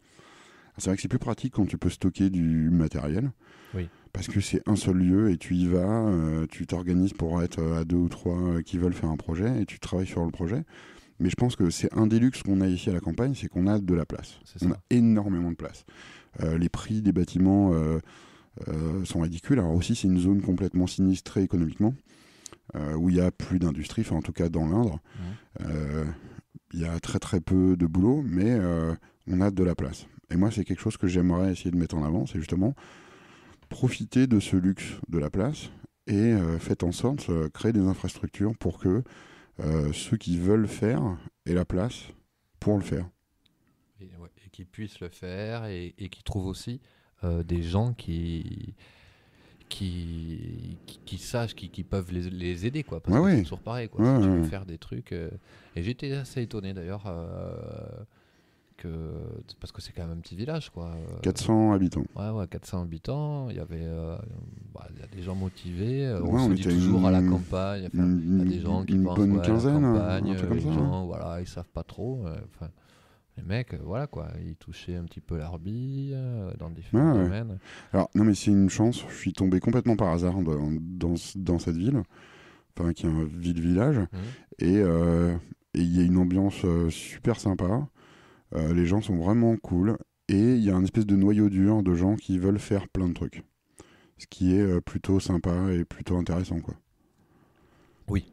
C'est vrai que c'est plus pratique quand tu peux stocker du matériel. Oui. Parce que c'est un seul lieu et tu y vas, tu t'organises pour être à 2 ou 3 qui veulent faire un projet et tu travailles sur le projet. Mais je pense que c'est un des luxes qu'on a ici à la campagne, c'est qu'on a de la place. On a énormément de place. Les prix des bâtiments sont ridicules. Alors aussi, c'est une zone complètement sinistrée économiquement, où il n'y a plus d'industrie, enfin en tout cas dans l'Indre. Il y a très très peu de boulot, mais on a de la place. Et moi, c'est quelque chose que j'aimerais essayer de mettre en avant, c'est justement profiter de ce luxe de la place et faites en sorte de créer des infrastructures pour que ceux qui veulent faire aient la place pour le faire. Et qu'ils puissent le faire et qu'ils trouvent aussi des gens qui sachent, qui peuvent les aider, quoi. Parce que c'est toujours pareil, quoi. Si tu veux faire des trucs... Et j'étais assez étonné d'ailleurs... parce que c'est quand même un petit village, quoi. 400 habitants. Ouais, 400 habitants. Il y avait il y a des gens motivés. On se dit toujours à la campagne. Il y a des gens qui pensent bonne quinzaine, à la campagne. Les gens, voilà, ils savent pas trop. Les mecs, voilà, quoi. Ils touchaient un petit peu leur bille dans différents domaines. Alors, non, mais c'est une chance. Je suis tombé complètement par hasard dans cette ville, enfin, qui est un village. Et il y a une ambiance super sympa. Les gens sont vraiment cool et il y a un espèce de noyau dur de gens qui veulent faire plein de trucs, ce qui est plutôt sympa et plutôt intéressant, quoi. Oui.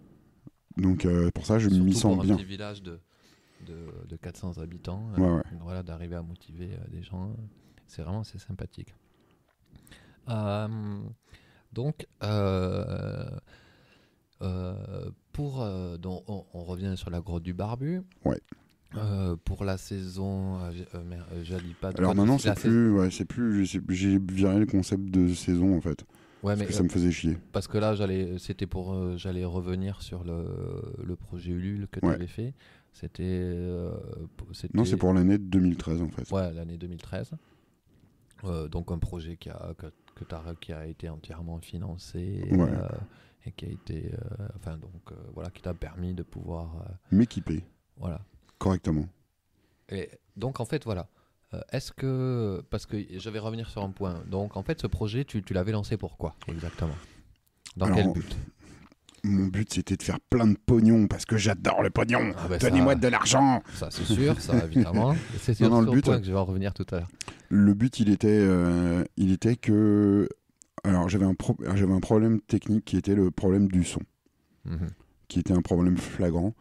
Donc pour ça, je m'y sens bien. Pour un petit village de 400 habitants, voilà, d'arriver à motiver des gens, c'est sympathique. Donc on revient sur la grotte du Barbu. Ouais. Pour la saison, j'allie pas. Alors maintenant, c'est plus, j'ai viré le concept de saison en fait. Ouais, parce que ça me faisait chier. Parce que là, j'allais revenir sur le projet Ulule que tu avais fait. Non, c'est pour l'année 2013 en fait. Ouais, l'année 2013. Donc un projet qui a été entièrement financé et qui a été, qui t'a permis de pouvoir m'équiper. Voilà. Correctement. Et donc en fait voilà. Parce que je vais revenir sur un point. Donc en fait ce projet tu l'avais lancé pourquoi exactement? Dans quel but? Mon but c'était de faire plein de pognon parce que j'adore le pognon. Donnez-moi de l'argent. Ça c'est sûr, ça évidemment. C'est sûr, le but, point que je vais en revenir tout à l'heure. Le but il était que alors j'avais un problème technique qui était le problème du son, qui était un problème flagrant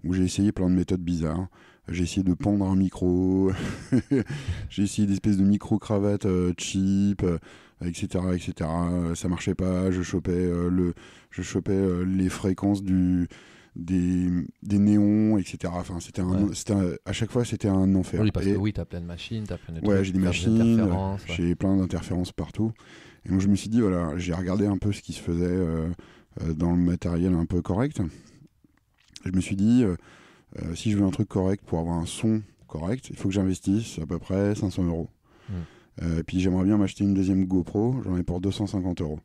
où j'ai essayé plein de méthodes bizarres. J'ai essayé de pendre un micro, j'ai essayé des espèces de micro-cravates cheap, etc., etc. Ça marchait pas, je chopais les fréquences des néons, etc. Enfin, à chaque fois, c'était un enfer. Oui, parce que t'as plein de machines, t'as plein de trucs. Ouais, j'ai des machines, j'ai plein d'interférences partout. Et donc, je me suis dit, voilà, j'ai regardé un peu ce qui se faisait dans le matériel un peu correct. Je me suis dit... si je veux un truc correct pour avoir un son correct, il faut que j'investisse à peu près 500 €. Puis j'aimerais bien m'acheter une deuxième GoPro, j'en ai pour 250 €.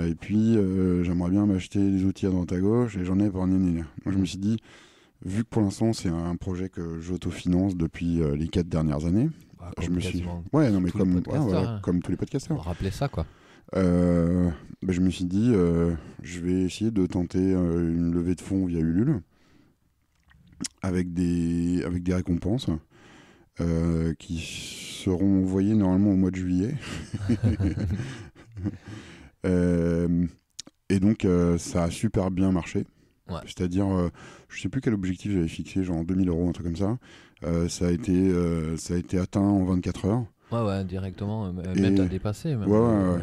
Et puis j'aimerais bien m'acheter des outils à droite à gauche et j'en ai pour un année. Donc je me suis dit, vu que pour l'instant c'est un projet que j'autofinance depuis les 4 dernières années, je me suis... Ouais, non mais comme tous les podcasteurs. Rappelez ça quoi. Je me suis dit, je vais essayer de tenter une levée de fonds via Ulule. Avec des récompenses qui seront envoyées normalement au mois de juillet. Et donc ça a super bien marché. Ouais. C'est-à-dire, je sais plus quel objectif j'avais fixé, genre 2000 €, un truc comme ça. Ça a été atteint en 24 heures. Ouais, directement. Même t'as dépassé. Même, ouais.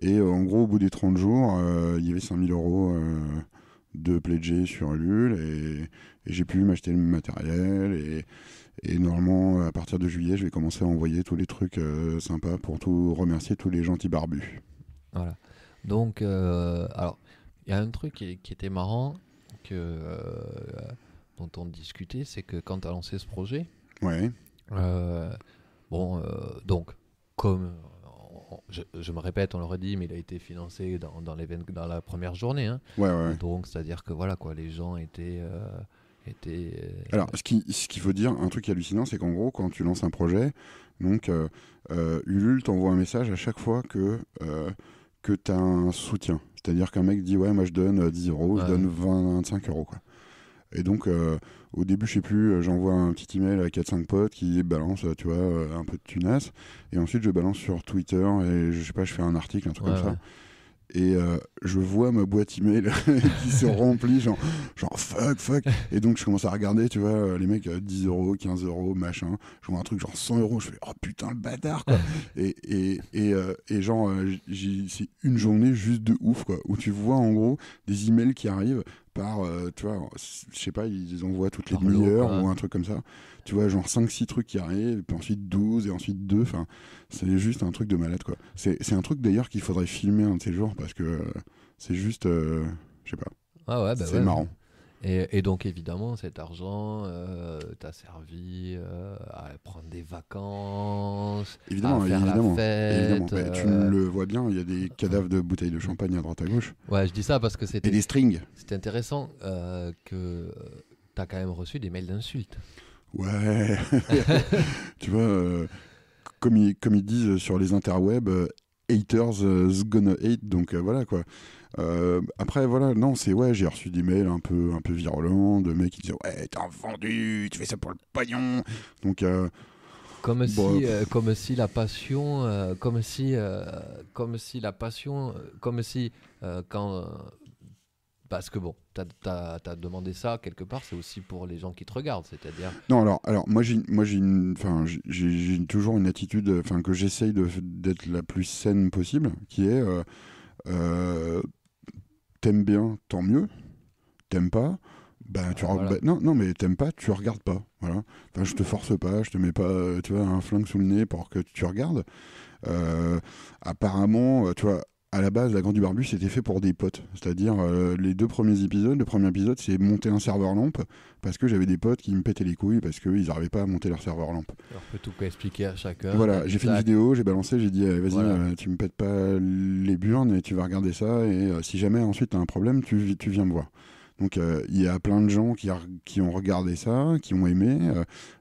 Et en gros, au bout des 30 jours, il y avait 5000 € de pledger sur Ulule et j'ai pu m'acheter le matériel et normalement à partir de juillet je vais commencer à envoyer tous les trucs sympas pour remercier tous les gentils barbus. Voilà. Donc alors il y a un truc qui était marrant dont on discutait, c'est que quand tu as lancé ce projet, donc comme je me répète, on l'aurait dit, mais il a été financé dans la première journée. Hein. Ouais. Donc, c'est-à-dire que voilà, quoi, les gens étaient... Alors, ce qu'il faut dire, un truc hallucinant, c'est qu'en gros, quand tu lances un projet, donc Ulule t'envoie un message à chaque fois que tu as un soutien. C'est-à-dire qu'un mec dit, ouais, moi je donne 10 €, je donne 25 €, quoi. Et donc, au début, je sais plus, j'envoie un petit email à 4-5 potes qui balance, tu vois, un peu de tunasse. Et ensuite, je balance sur Twitter et je sais pas, je fais un article, un truc comme ça. Et je vois ma boîte email qui se remplit, genre fuck. Et donc, je commence à regarder, tu vois, les mecs, 10 €, 15 €, machin. Je vois un truc genre 100 €, je fais, oh putain, le bâtard, quoi. et genre, c'est une journée juste de ouf, quoi, où tu vois en gros des emails qui arrivent par, tu vois, je sais pas, ils envoient toutes les demi-heures ou un truc comme ça. Tu vois, genre 5-6 trucs qui arrivent, puis ensuite 12 et ensuite 2. Enfin, c'est juste un truc de malade, quoi. C'est un truc d'ailleurs qu'il faudrait filmer un de ces jours parce que c'est juste, je sais pas. C'est marrant. Et donc évidemment cet argent t'a servi à prendre des vacances, à faire la fête. Évidemment. Tu le vois bien, il y a des cadavres de bouteilles de champagne à droite à gauche. Ouais, je dis ça parce que c'était... Et des strings. C'était intéressant que t'as quand même reçu des mails d'insultes. Ouais. Tu vois, comme ils disent sur les interwebs, haters gonna hate, donc voilà quoi. Après voilà, non, j'ai reçu des mails un peu virulents de mecs qui disaient ouais, t'es un vendu, tu fais ça pour le pognon. Donc comme si la passion quand parce que bon, t'as demandé ça quelque part, c'est aussi pour les gens qui te regardent, c'est-à-dire... Non, alors moi j'ai toujours une attitude, enfin que j'essaye d'être la plus saine possible, qui est t'aimes bien, tant mieux. T'aimes pas, non mais t'aimes pas, tu regardes pas. Voilà. Enfin, je te force pas, je te mets pas, tu vois, un flingue sous le nez pour que tu regardes. Apparemment, tu vois, à la base, La Grande du Barbu, c'était fait pour des potes. C'est-à-dire, les 2 premiers épisodes, le premier épisode, c'est monter un serveur LAMP, parce que j'avais des potes qui me pétaient les couilles, parce qu'ils n'arrivaient pas à monter leur serveur LAMP. Alors, plutôt qu'expliquer à chacun. Voilà, j'ai fait une vidéo, j'ai balancé, j'ai dit, vas-y, Voilà. tu me pètes pas les burnes, et tu vas regarder ça, et si jamais ensuite tu as un problème, tu viens me voir. Donc il y a plein de gens qui ont regardé ça, qui ont aimé.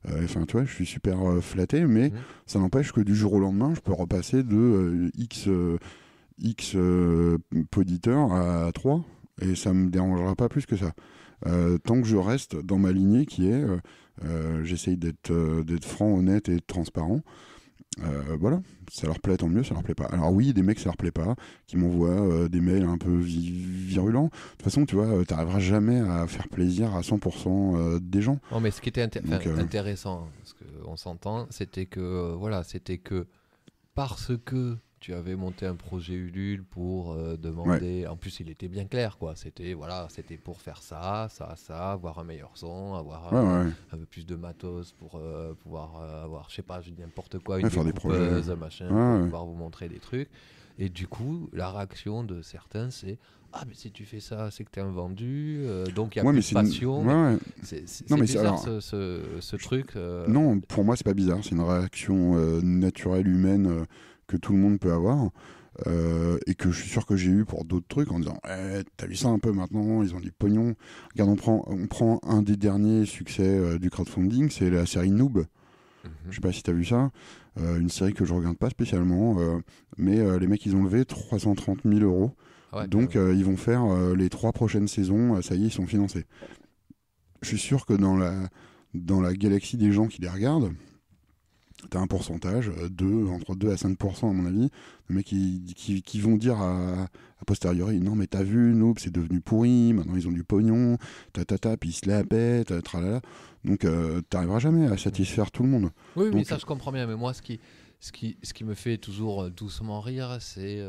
Enfin, tu vois, je suis super flatté, mais ça n'empêche que du jour au lendemain, je peux repasser de X poditeurs à 3, et ça me dérangera pas plus que ça. Tant que je reste dans ma lignée qui est, j'essaye d'être franc, honnête et transparent. Voilà, ça leur plaît, tant mieux, ça leur plaît pas. Alors oui, des mecs ça leur plaît pas, qui m'envoient des mails un peu virulents. De toute façon, tu vois, t'arriveras jamais à faire plaisir à 100% des gens. Non, mais ce qui était intéressant, parce qu'on s'entend, c'était que parce que tu avais monté un projet Ulule pour demander. Ouais. En plus, il était bien clair, quoi. C'était pour faire ça, avoir un meilleur son, avoir un peu plus de matos pour pouvoir avoir, je sais pas, je dis n'importe quoi, une découpeuse, machin, pour pouvoir vous montrer des trucs. Et du coup, la réaction de certains, c'est ah, mais si tu fais ça, c'est que t'es un vendu, donc il y a plus de passion. C'est bizarre, ce truc. Non, pour moi, c'est pas bizarre. C'est une réaction naturelle, humaine, que tout le monde peut avoir. Et que je suis sûr que j'ai eu pour d'autres trucs en disant t'as vu ça un peu maintenant, ils ont du pognon. Regarde, on prend un des derniers succès du crowdfunding, c'est la série Noob. Je sais pas si t'as vu ça, une série que je regarde pas spécialement, mais les mecs ils ont levé 330 000 €. Ouais, donc ils vont faire les 3 prochaines saisons, ça y est, ils sont financés. Je suis sûr que dans la galaxie des gens qui les regardent, t'as un pourcentage, entre 2 à 5% à mon avis, de mecs qui vont dire à posteriori, non mais t'as vu, Noob c'est devenu pourri, maintenant ils ont du pognon, puis ils se la pètent, tralala. Donc t'arriveras jamais à satisfaire tout le monde. Oui, donc, mais ça je comprends bien, mais moi ce qui me fait toujours doucement rire, c'est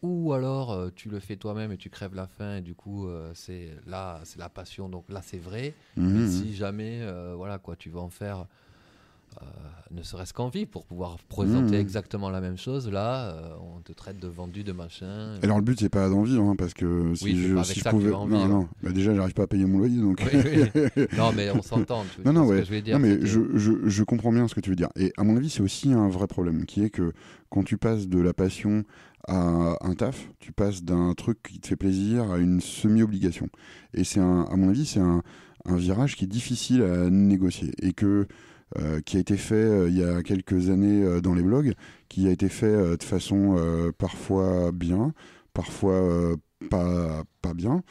ou alors tu le fais toi-même et tu crèves la faim et du coup c'est la passion, donc là c'est vrai. Mais si jamais voilà quoi, tu vas en faire ne serait-ce qu'envie pour pouvoir présenter exactement la même chose, là on te traite de vendu, de machin. Alors le but c'est pas d'envie, parce que si je pouvais, non, bah déjà j'arrive pas à payer mon loyer, donc oui. Non mais on s'entend, tu vois ce que je vais dire. Non mais je comprends bien ce que tu veux dire, et à mon avis c'est aussi un vrai problème qui est que quand tu passes de la passion à un taf, tu passes d'un truc qui te fait plaisir à une semi-obligation, et à mon avis c'est un virage qui est difficile à négocier, et qui a été fait il y a quelques années dans les blogs, qui a été fait de façon parfois bien, parfois pas bien.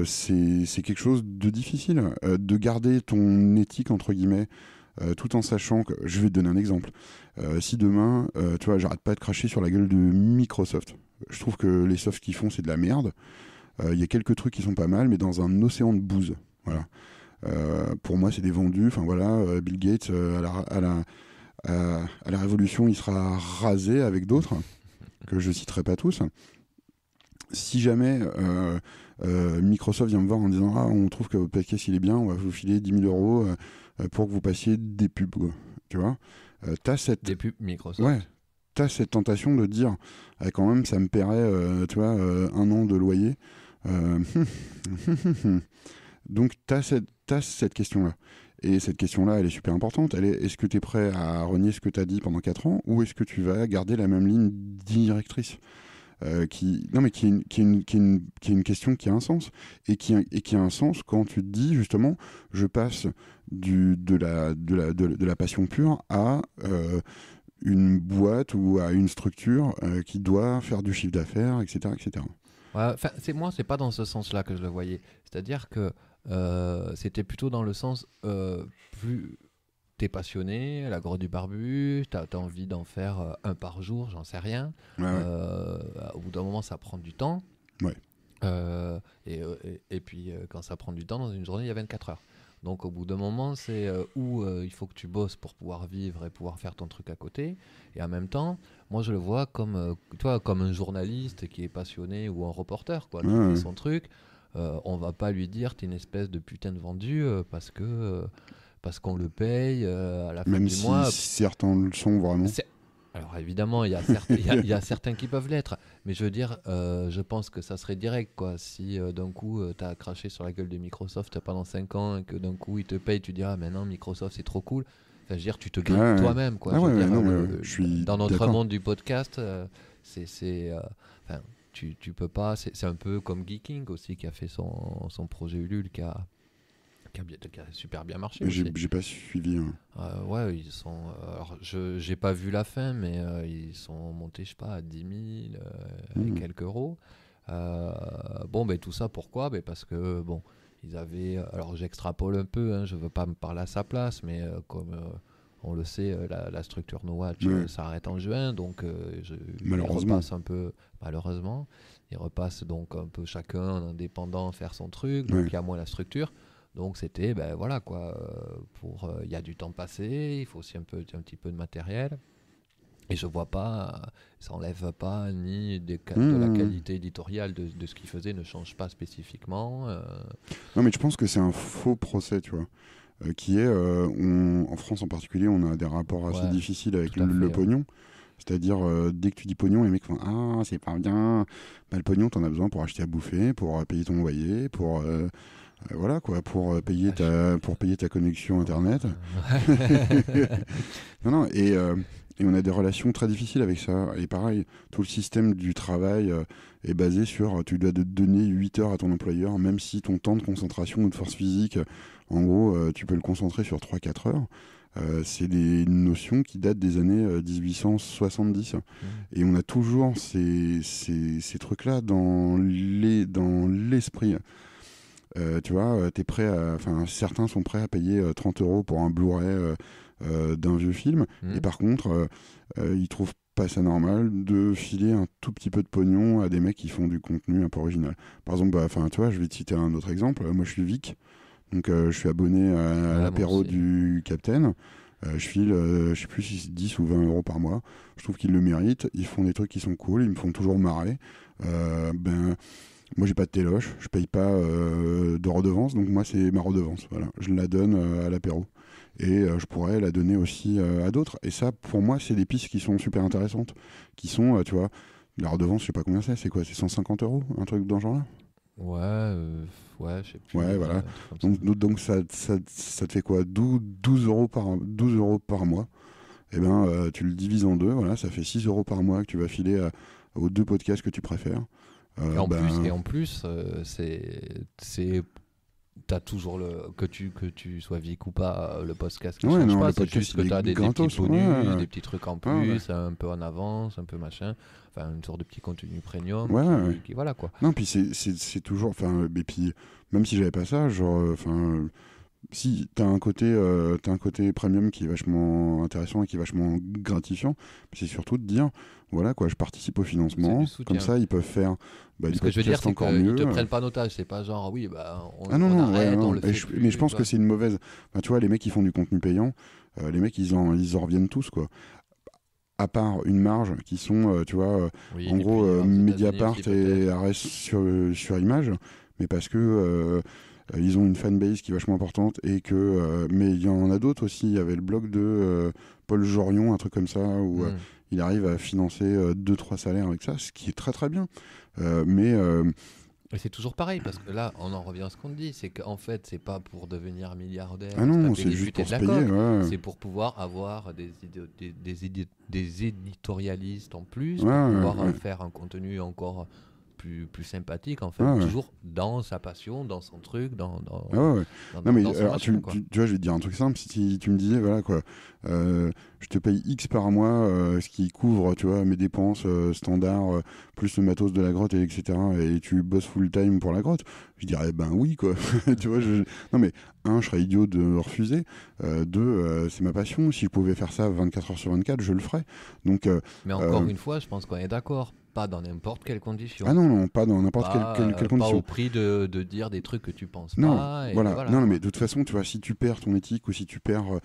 C'est quelque chose de difficile, de garder ton éthique entre guillemets, tout en sachant que, je vais te donner un exemple, si demain, tu vois, j'arrête pas de cracher sur la gueule de Microsoft, je trouve que les softs qu'ils font c'est de la merde, il y a quelques trucs qui sont pas mal, mais dans un océan de bouse, voilà. Pour moi c'est des vendus, enfin voilà, Bill Gates à la révolution il sera rasé avec d'autres que je citerai pas tous. Si jamais Microsoft vient me voir en disant on trouve que votre podcast il est bien, on va vous filer 10 000 € pour que vous passiez des pubs, quoi. Tu vois, des pubs Microsoft. Ouais, t'as cette tentation de dire quand même ça me paierait tu vois, 1 an de loyer. Donc t'as cette question-là. Et cette question-là, elle est super importante. Est-ce que tu es prêt à renier ce que tu as dit pendant 4 ans, ou est-ce que tu vas garder la même ligne directrice qui est une question qui a un sens. Et qui a un sens quand tu te dis, justement, je passe de la passion pure à une boîte ou à une structure qui doit faire du chiffre d'affaires, etc. etc. Ouais, moi, c'est pas dans ce sens-là que je le voyais. C'est-à-dire que c'était plutôt dans le sens plus t'es passionné, la grotte du barbu, t'as envie d'en faire un par jour, j'en sais rien. Ouais. Au bout d'un moment, ça prend du temps. Ouais. Et puis, quand ça prend du temps, dans une journée, il y a 24 heures. Donc, au bout d'un moment, c'est où il faut que tu bosses pour pouvoir vivre et pouvoir faire ton truc à côté. Et en même temps, moi, je le vois comme un journaliste qui est passionné ou un reporter, quoi, qui fait son truc. On va pas lui dire t'es une espèce de putain de vendu parce que parce qu'on le paye à la fin Même du mois. Même si certains le sont vraiment. Alors évidemment, il y a certains qui peuvent l'être, mais je veux dire, je pense que ça serait direct, quoi. Si d'un coup, tu as craché sur la gueule de Microsoft pendant 5 ans et que d'un coup, ils te payent, tu dis, ah maintenant, Microsoft, c'est trop cool. Enfin, je veux dire, tu te grippes toi-même, quoi. Je suis dans notre d'accord. monde du podcast, tu peux pas... C'est un peu comme Geeking aussi, qui a fait son projet Ulule, qui a super bien marché. J'ai pas suivi. Ouais, ils sont. Alors, j'ai pas vu la fin, mais ils sont montés, je sais pas, à 10 000 et quelques euros. Tout ça, pourquoi ? Parce que, ils avaient. Alors, j'extrapole un peu, hein, je veux pas me parler à sa place, mais comme on le sait, la structure No Watch s'arrête en juin, donc malheureusement. Ils repassent un peu. Malheureusement, ils repassent donc un peu chacun en indépendant faire son truc, donc il y a moins la structure. Donc c'était, voilà quoi, il y a du temps passé, il faut aussi un petit peu de matériel. Et je vois pas, ça enlève pas ni de la qualité éditoriale de ce qu'ils faisaient, ne change pas spécifiquement. Non mais je pense que c'est un faux procès, tu vois, qui est, en France en particulier, on a des rapports assez difficiles avec le pognon. C'est-à-dire, dès que tu dis pognon, les mecs font « Ah, c'est pas bien ». Le pognon, t'en as besoin pour acheter à bouffer, pour payer ton loyer, pour... voilà quoi, pour payer ta connexion internet. Et on a des relations très difficiles avec ça. Et pareil, tout le système du travail est basé sur tu dois donner 8 heures à ton employeur, même si ton temps de concentration ou de force physique, en gros, tu peux le concentrer sur 3-4 heures. C'est des notions qui datent des années 1870. Et on a toujours ces trucs-là dans l'esprit. Tu vois, t'es prêt certains sont prêts à payer 30 € pour un Blu-ray d'un vieux film, et par contre, ils trouvent pas ça normal de filer un tout petit peu de pognon à des mecs qui font du contenu un peu original. Par exemple, tu vois, je vais te citer un autre exemple. Moi, je suis Vic, donc je suis abonné à l'apéro du Captain. Je file, je sais plus si c'est 10 ou 20 € par mois. Je trouve qu'ils le méritent. Ils font des trucs qui sont cool, ils me font toujours marrer. Moi, j'ai pas de téloche, je paye pas de redevance, donc moi, c'est ma redevance. Voilà. Je la donne à l'apéro. Et je pourrais la donner aussi à d'autres. Et ça, pour moi, c'est des pistes qui sont super intéressantes. Qui sont, tu vois, la redevance, je sais pas combien c'est quoi ? C'est 150 €, un truc dans ce genre-là ? Ouais, je sais plus. Ouais, voilà. Donc ça te fait quoi ? 12 € par mois. Et ben, tu le divises en deux, voilà, ça fait 6 € par mois que tu vas filer aux 2 podcasts que tu préfères. Et en plus, t'as toujours que tu sois Vic ou pas, le podcast qui change pas, c'est juste que t'as des petits bonus, des petits trucs en plus, un peu en avance, un peu machin, enfin une sorte de petit contenu premium, qui voilà quoi. Non, puis c'est toujours, et puis même si j'avais pas ça, genre, si t'as un côté premium qui est vachement intéressant et qui est vachement gratifiant, c'est surtout de dire voilà quoi, je participe au financement, comme ça ils peuvent faire ce que je veux dire, c'est qu'ils te prennent pas en otage, c'est pas genre on arrête, on le fait plus, mais je pense que c'est une mauvaise, tu vois, les mecs qui font du contenu payant, les mecs ils en reviennent tous quoi, à part une marge qui sont tu vois, en gros Mediapart et Arrest sur Image, mais parce que ils ont une fanbase qui est vachement importante et que mais il y en a d'autres aussi. Il y avait le blog de Paul Jorion, un truc comme ça, où il arrive à financer 2-3 salaires avec ça, ce qui est très très bien. Et c'est toujours pareil, parce que là, on en revient à ce qu'on dit, c'est qu'en fait, c'est pas pour devenir milliardaire. Ah non, c'est juste pour se payer. C'est pour pouvoir avoir des éditorialistes en plus, pour pouvoir faire un contenu encore plus sympathique, en fait, toujours dans sa passion, dans son truc, dans non mais dans alors, tu vois, je vais te dire un truc simple. Si tu me disais voilà quoi, je te paye X par mois, ce qui couvre, tu vois, mes dépenses standards, plus le matos de la grotte, etc., et tu bosses full time pour la grotte, je dirais ben oui quoi. Tu vois, non mais je serais idiot de refuser. C'est ma passion. Si je pouvais faire ça 24 heures sur 24, je le ferais. Donc mais encore une fois, je pense qu'on est d'accord. Pas dans n'importe quelle condition. Ah non, pas dans n'importe quelle condition. Pas au prix de dire des trucs que tu penses non, pas. Voilà. Non, mais de toute façon, tu vois, si tu perds ton éthique ou si tu perds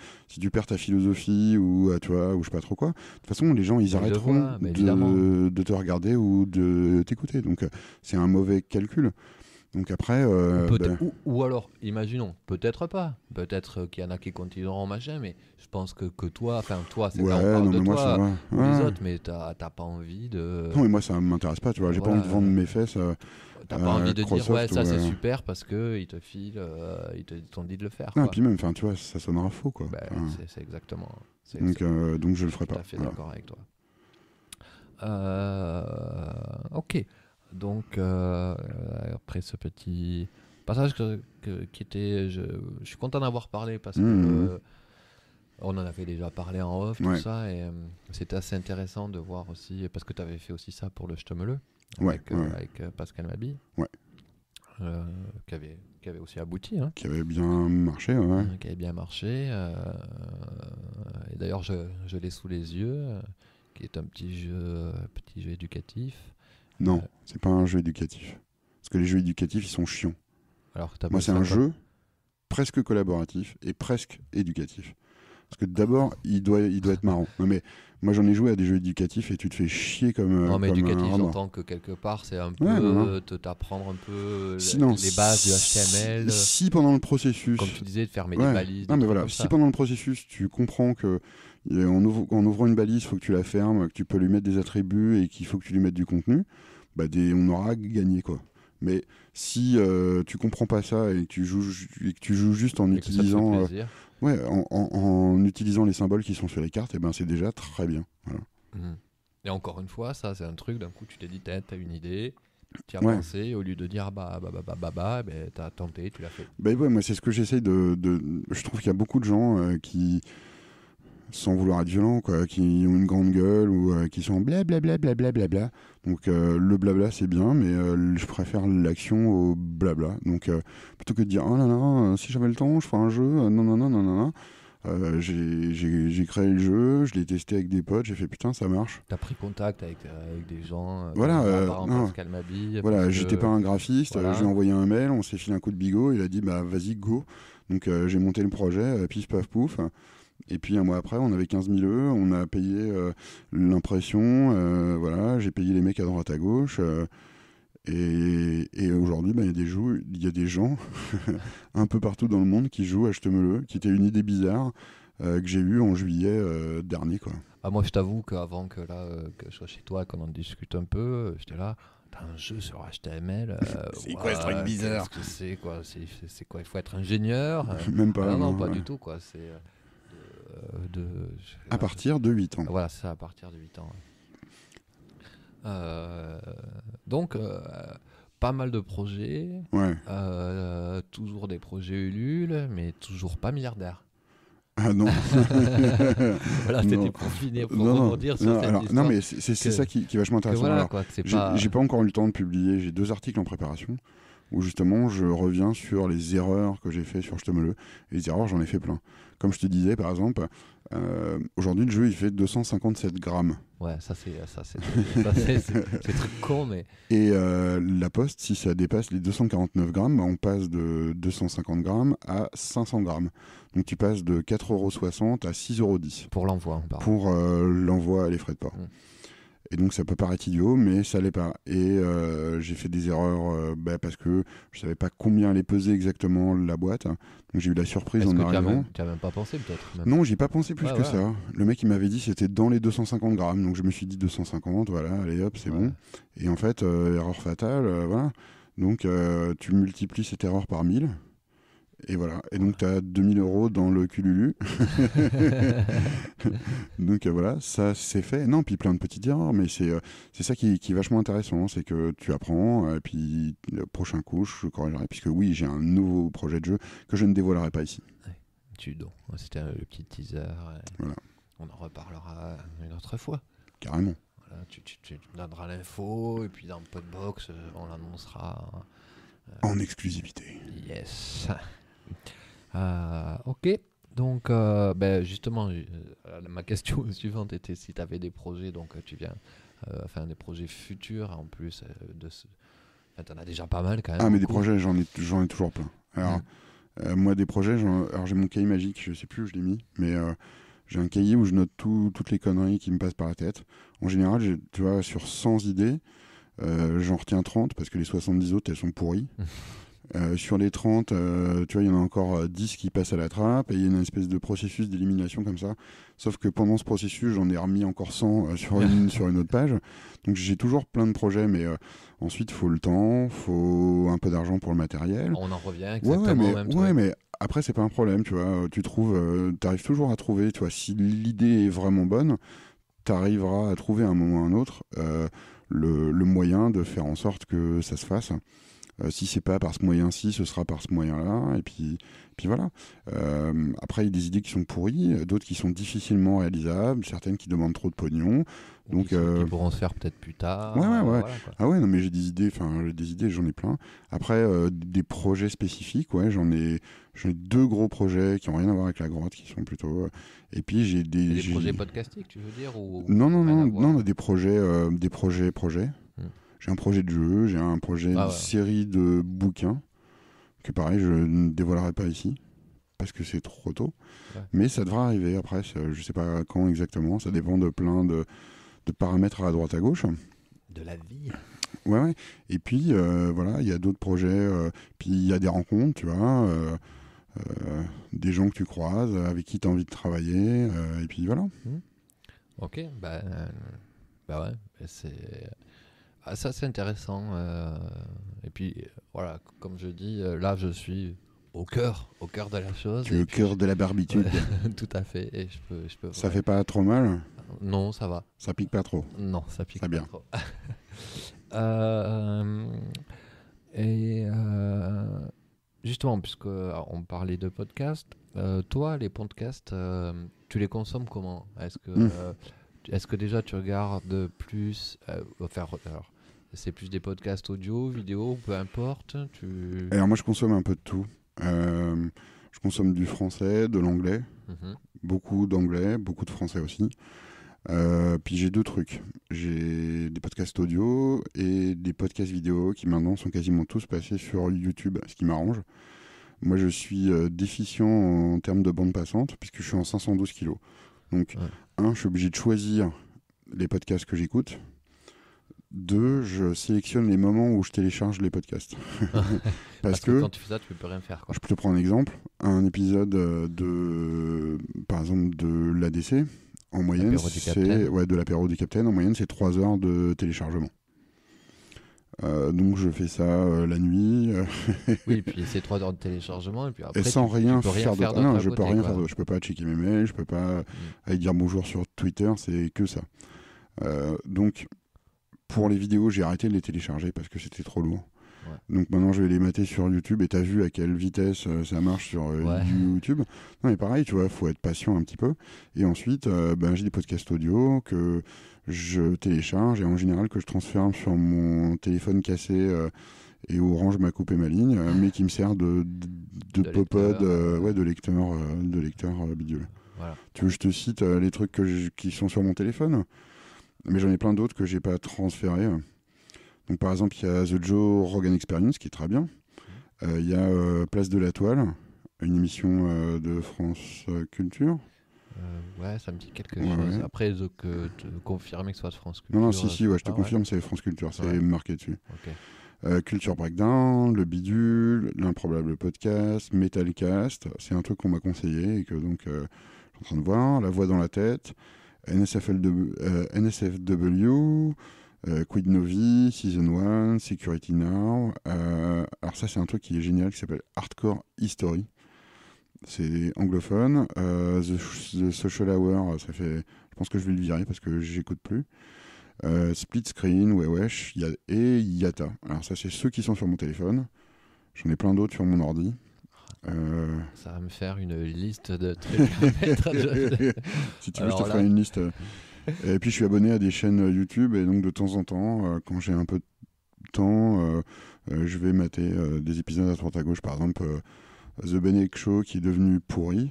ta philosophie ou tu vois, ou je sais pas trop quoi, de toute façon, les gens ils arrêteront de te regarder ou de t'écouter. Donc c'est un mauvais calcul. Donc après... ou alors, imaginons, peut-être pas. Peut-être qu'il y en a qui continueront, machin, mais je pense que toi, c'est là on parle de toi ou les autres, mais t'as pas envie de... Non, mais moi, ça m'intéresse pas, tu vois. J'ai pas envie de vendre mes fesses. T'as pas envie de dire, Crosssoft, ça c'est super parce qu'ils te filent, ils t'ont dit de le faire. Non, quoi. et puis même, tu vois, ça sonnera faux, quoi. C'est exactement... Donc je le ferai pas. Tout à fait d'accord avec toi. Ok. Donc, après ce petit passage qui était... Je suis content d'avoir parlé parce que on en avait déjà parlé en off, tout ça, et c'était assez intéressant de voir aussi, parce que tu avais fait aussi ça pour le Ch'temeleux, avec Pascal Mabi, qui avait aussi abouti. Hein. Qui avait bien marché, Qui avait bien marché. Et d'ailleurs, je l'ai sous les yeux, qui est un petit jeu éducatif. Non, c'est pas un jeu éducatif. Parce que les jeux éducatifs, ils sont chiants. Alors, moi, c'est un jeu presque collaboratif et presque éducatif. Parce que d'abord, il doit être marrant. Non, mais moi, j'en ai joué à des jeux éducatifs et tu te fais chier comme. Non, mais comme éducatif, j'entends que quelque part, c'est un peu t'apprendre un peu les bases du HTML. Si pendant le processus. Comme tu disais, de fermer des balises. Non, mais voilà, si pendant le processus, tu comprends que en ouvrant une balise, il faut que tu la fermes, que tu peux lui mettre des attributs et qu'il faut que tu lui mettes du contenu, on aura gagné, quoi. Mais si tu comprends pas ça et que tu joues juste en utilisant. En utilisant les symboles qui sont sur les cartes, c'est déjà très bien. Voilà. Et encore une fois, ça, c'est un truc, d'un coup, tu t'es dit, t'as une idée, tu as pensé, au lieu de dire t'as tenté, tu l'as fait. Moi, c'est ce que j'essaye de... Je trouve qu'il y a beaucoup de gens qui, sans vouloir être violents, quoi, qui ont une grande gueule ou qui sont blablabla. Donc le blabla, c'est bien, mais je préfère l'action au blabla. Donc plutôt que de dire, oh là là, si j'avais le temps, je ferais un jeu, non. J'ai créé le jeu, je l'ai testé avec des potes, j'ai fait putain, ça marche. T'as pris contact avec des gens, Pascal Mabi. Voilà, j'étais pas un graphiste, je lui ai envoyé un mail, on s'est filé un coup de bigot, il a dit vas-y, go. Donc j'ai monté le projet, pif paf pouf. Et puis un mois après, on avait 15 000 €, on a payé l'impression, j'ai payé les mecs à droite à gauche. Et aujourd'hui, il y a des gens un peu partout dans le monde qui jouent à Ch'temeleux, qui était une idée bizarre que j'ai eue en juillet dernier, quoi. Moi, je t'avoue qu'avant que je sois chez toi, qu'on en discute un peu, j'étais là, t'as un jeu sur HTML. C'est quoi ce truc bizarre? Qu'est-ce que c'est, quoi? C'est quoi? Il faut être ingénieur? Même pas. Non, pas du tout, quoi. C'est à partir de 8 ans. Voilà, c'est à partir de 8 ans. Donc, pas mal de projets. Toujours des projets Ulule, mais toujours pas milliardaire. Ah non. Voilà, c'était pour finir, pour rebondir sur cette histoire. Non, mais c'est ça qui est vachement intéressant. Voilà, j'ai pas encore eu le temps de publier, j'ai 2 articles en préparation où justement je reviens sur les erreurs que j'ai fait sur Ch'temeleux. Et les erreurs, j'en ai fait plein. Comme je te disais, par exemple, aujourd'hui le jeu il fait 257 grammes. Ouais, ça c'est très con, mais... Et la poste, si ça dépasse les 249 grammes, on passe de 250 grammes à 500 grammes. Donc tu passes de 4,60 € à 6,10 €. Pour l'envoi, pour l'envoi et les frais de port. Et donc ça peut paraître idiot, mais ça l'est pas. Et j'ai fait des erreurs parce que je savais pas combien allait peser exactement la boîte. Donc j'ai eu la surprise en arrivant. Tu n'as même pas pensé peut-être? Non, j'y ai pas pensé plus que ça. Le mec il m'avait dit c'était dans les 250 grammes. Donc je me suis dit 250, voilà, allez hop, c'est bon. Et en fait, erreur fatale, voilà. Donc tu multiplies cette erreur par 1000. Et voilà, et donc tu as 2000 € dans le cululu. Donc voilà, ça c'est fait. Non, puis plein de petites erreurs, mais c'est ça qui est vachement intéressant, c'est que tu apprends, et puis le prochain coup je corrigerai, puisque oui, j'ai un nouveau projet de jeu que je ne dévoilerai pas ici. C'était le petit teaser, voilà. On en reparlera une autre fois. Carrément. Voilà, tu donneras l'info, et puis dans Podbox, on l'annoncera. En exclusivité. Yes. Ok, donc justement, ma question suivante était si tu avais des projets, donc tu viens, des projets futurs en plus tu en as déjà pas mal quand même. Ah, mais des projets, j'en ai toujours plein. Alors, moi, des projets, alors j'ai mon cahier magique, je sais plus où je l'ai mis, mais j'ai un cahier où je note toutes les conneries qui me passent par la tête. En général, tu vois, sur 100 idées, J'en retiens 30 parce que les 70 autres, elles sont pourries. Sur les 30, tu vois, il y en a encore 10 qui passent à la trappe et il y a une espèce de processus d'élimination comme ça. Sauf que pendant ce processus, j'en ai remis encore 100 sur une autre page. Donc j'ai toujours plein de projets, mais ensuite, il faut le temps, il faut un peu d'argent pour le matériel. On en revient exactement au même truc. Ouais, mais après, c'est pas un problème, tu vois. Tu arrives toujours à trouver, tu vois, si l'idée est vraiment bonne, tu arriveras à trouver à un moment ou à un autre le moyen de faire en sorte que ça se fasse. Si c'est pas par ce moyen-ci, ce sera par ce moyen-là, et puis voilà. Après, il y a des idées qui sont pourries, d'autres qui sont difficilement réalisables, certaines qui demandent trop de pognon. Donc, qui pourront se faire peut-être plus tard. Ouais. Voilà, ah ouais, non, mais j'ai des idées, j'en ai plein. Après, des projets spécifiques, ouais, j'en ai 2 gros projets qui n'ont rien à voir avec la grotte, qui sont plutôt. Et puis j'ai des projets podcastiques, tu veux dire, ou Non, des projets. J'ai un projet de jeu, j'ai un projet de série de bouquins, que pareil, je ne dévoilerai pas ici, parce que c'est trop tôt. Ouais. Mais ça devra arriver après, je sais pas quand exactement, ça dépend de plein de paramètres à droite à gauche. De la vie. Ouais. Et puis, voilà, il y a d'autres projets, puis il y a des rencontres, tu vois, des gens que tu croises, avec qui tu as envie de travailler, et puis voilà. Ok, bah ouais, c'est... Ah, ça c'est intéressant, et puis voilà, comme je dis, là je suis au cœur de la chose. Tu es au cœur de la barbitude. Tout à fait, et je peux ça fait pas trop mal? Non, ça va. Ça pique pas trop? Non, ça pique pas bien. trop. Justement, puisque on parlait de podcasts, toi les podcasts, tu les consommes comment? Est-ce que déjà tu regardes plus, alors, c'est plus des podcasts audio, vidéo, peu importe. Alors moi je consomme un peu de tout. Je consomme du français, de l'anglais, beaucoup d'anglais, beaucoup de français aussi. Puis j'ai 2 trucs. J'ai des podcasts audio et des podcasts vidéo qui maintenant sont quasiment tous passés sur YouTube, ce qui m'arrange. Moi je suis déficient en termes de bande passante puisque je suis en 512 kilos. Donc, je suis obligé de choisir les podcasts que j'écoute. 2, je sélectionne les moments où je télécharge les podcasts. Parce que quand tu fais ça, tu peux plus rien faire, quoi. Je peux te prendre un exemple. Un épisode par exemple, de l'ADC, en moyenne, de l'apéro du Capitaine, en moyenne, c'est 3 heures de téléchargement. Donc je fais ça la nuit. Oui, puis c'est 3 heures de téléchargement et puis après sans rien faire d'autre. Non, je peux rien faire d'autre. Je peux pas checker mes mails, je peux pas aller dire bonjour sur Twitter, c'est que ça. Donc pour les vidéos, j'ai arrêté de les télécharger parce que c'était trop lourd. Ouais. Donc maintenant je vais les mater sur YouTube et t'as vu à quelle vitesse ça marche sur YouTube. Non mais pareil, tu vois, faut être patient un petit peu. Et ensuite, j'ai des podcasts audio que je télécharge et en général que je transfère sur mon téléphone cassé et Orange m'a coupé ma ligne, mais qui me sert de pop-pod, de lecteur bidule. Voilà. Tu veux que je te cite les trucs qui sont sur mon téléphone? Mais j'en ai plein d'autres que j'ai pas transférés. Donc par exemple, il y a The Joe Rogan Experience qui est très bien. Il y a Place de la Toile, une émission de France Culture. Ouais, ça me dit quelque chose. Après, confirmer que ce soit de France Culture. Non, si, je te confirme, c'est France Culture, c'est marqué dessus. Okay. Culture Breakdown, Le Bidule, L'Improbable Podcast, Metalcast, c'est un truc qu'on m'a conseillé et que donc je suis en train de voir. La Voix dans la tête, NSFW, Quid Novi, Season 1, Security Now. Alors ça, c'est un truc qui est génial qui s'appelle Hardcore History. C'est anglophone. The Social Hour, ça fait... Je pense que je vais le virer parce que j'écoute plus. Split Screen, Wesh, et Yata. Alors ça, c'est ceux qui sont sur mon téléphone. J'en ai plein d'autres sur mon ordi. Ça va me faire une liste de trucs à mettre. Si tu veux, je te ferai une liste. Et puis je suis abonné à des chaînes YouTube et donc de temps en temps, quand j'ai un peu de temps, je vais mater des épisodes à droite à gauche. Par exemple, The Benedict Show qui est devenu pourri.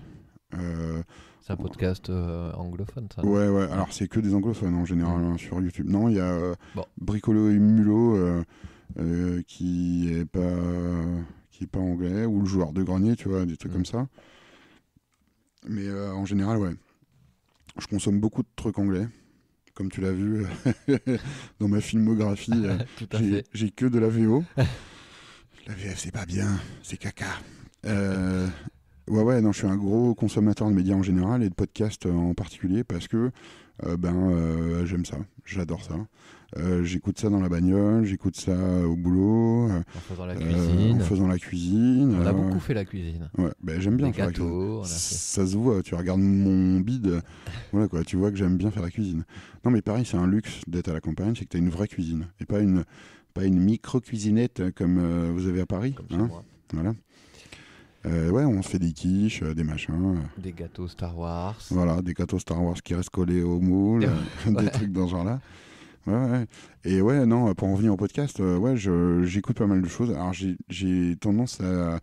C'est un podcast anglophone, ça? Ouais. Alors c'est que des anglophones en général sur YouTube. Non, il y a Bricolo et Mulot qui est pas anglais, ou Le Joueur de Grenier, tu vois, des trucs comme ça. Mais en général, ouais. Je consomme beaucoup de trucs anglais, comme tu l'as vu dans ma filmographie, j'ai que de la VO. La VF, c'est pas bien, c'est caca. Non, je suis un gros consommateur de médias en général et de podcasts en particulier parce que j'aime ça, j'adore ça. J'écoute ça dans la bagnole, j'écoute ça au boulot. En faisant la cuisine. On a beaucoup fait la cuisine. Ouais, j'aime bien faire gâteaux, la cuisine. Ça se voit, tu regardes mon bide, voilà quoi, tu vois que j'aime bien faire la cuisine. Non mais pareil, c'est un luxe d'être à la campagne, c'est que tu as une vraie cuisine et pas une micro-cuisinette comme vous avez à Paris. Comme chez moi. Voilà. On se fait des quiches, des machins. Des gâteaux Star Wars. Voilà, des gâteaux Star Wars qui restent collés au moule, des trucs dans ce genre-là. Ouais. Et pour en revenir au podcast, j'écoute pas mal de choses. Alors j'ai tendance à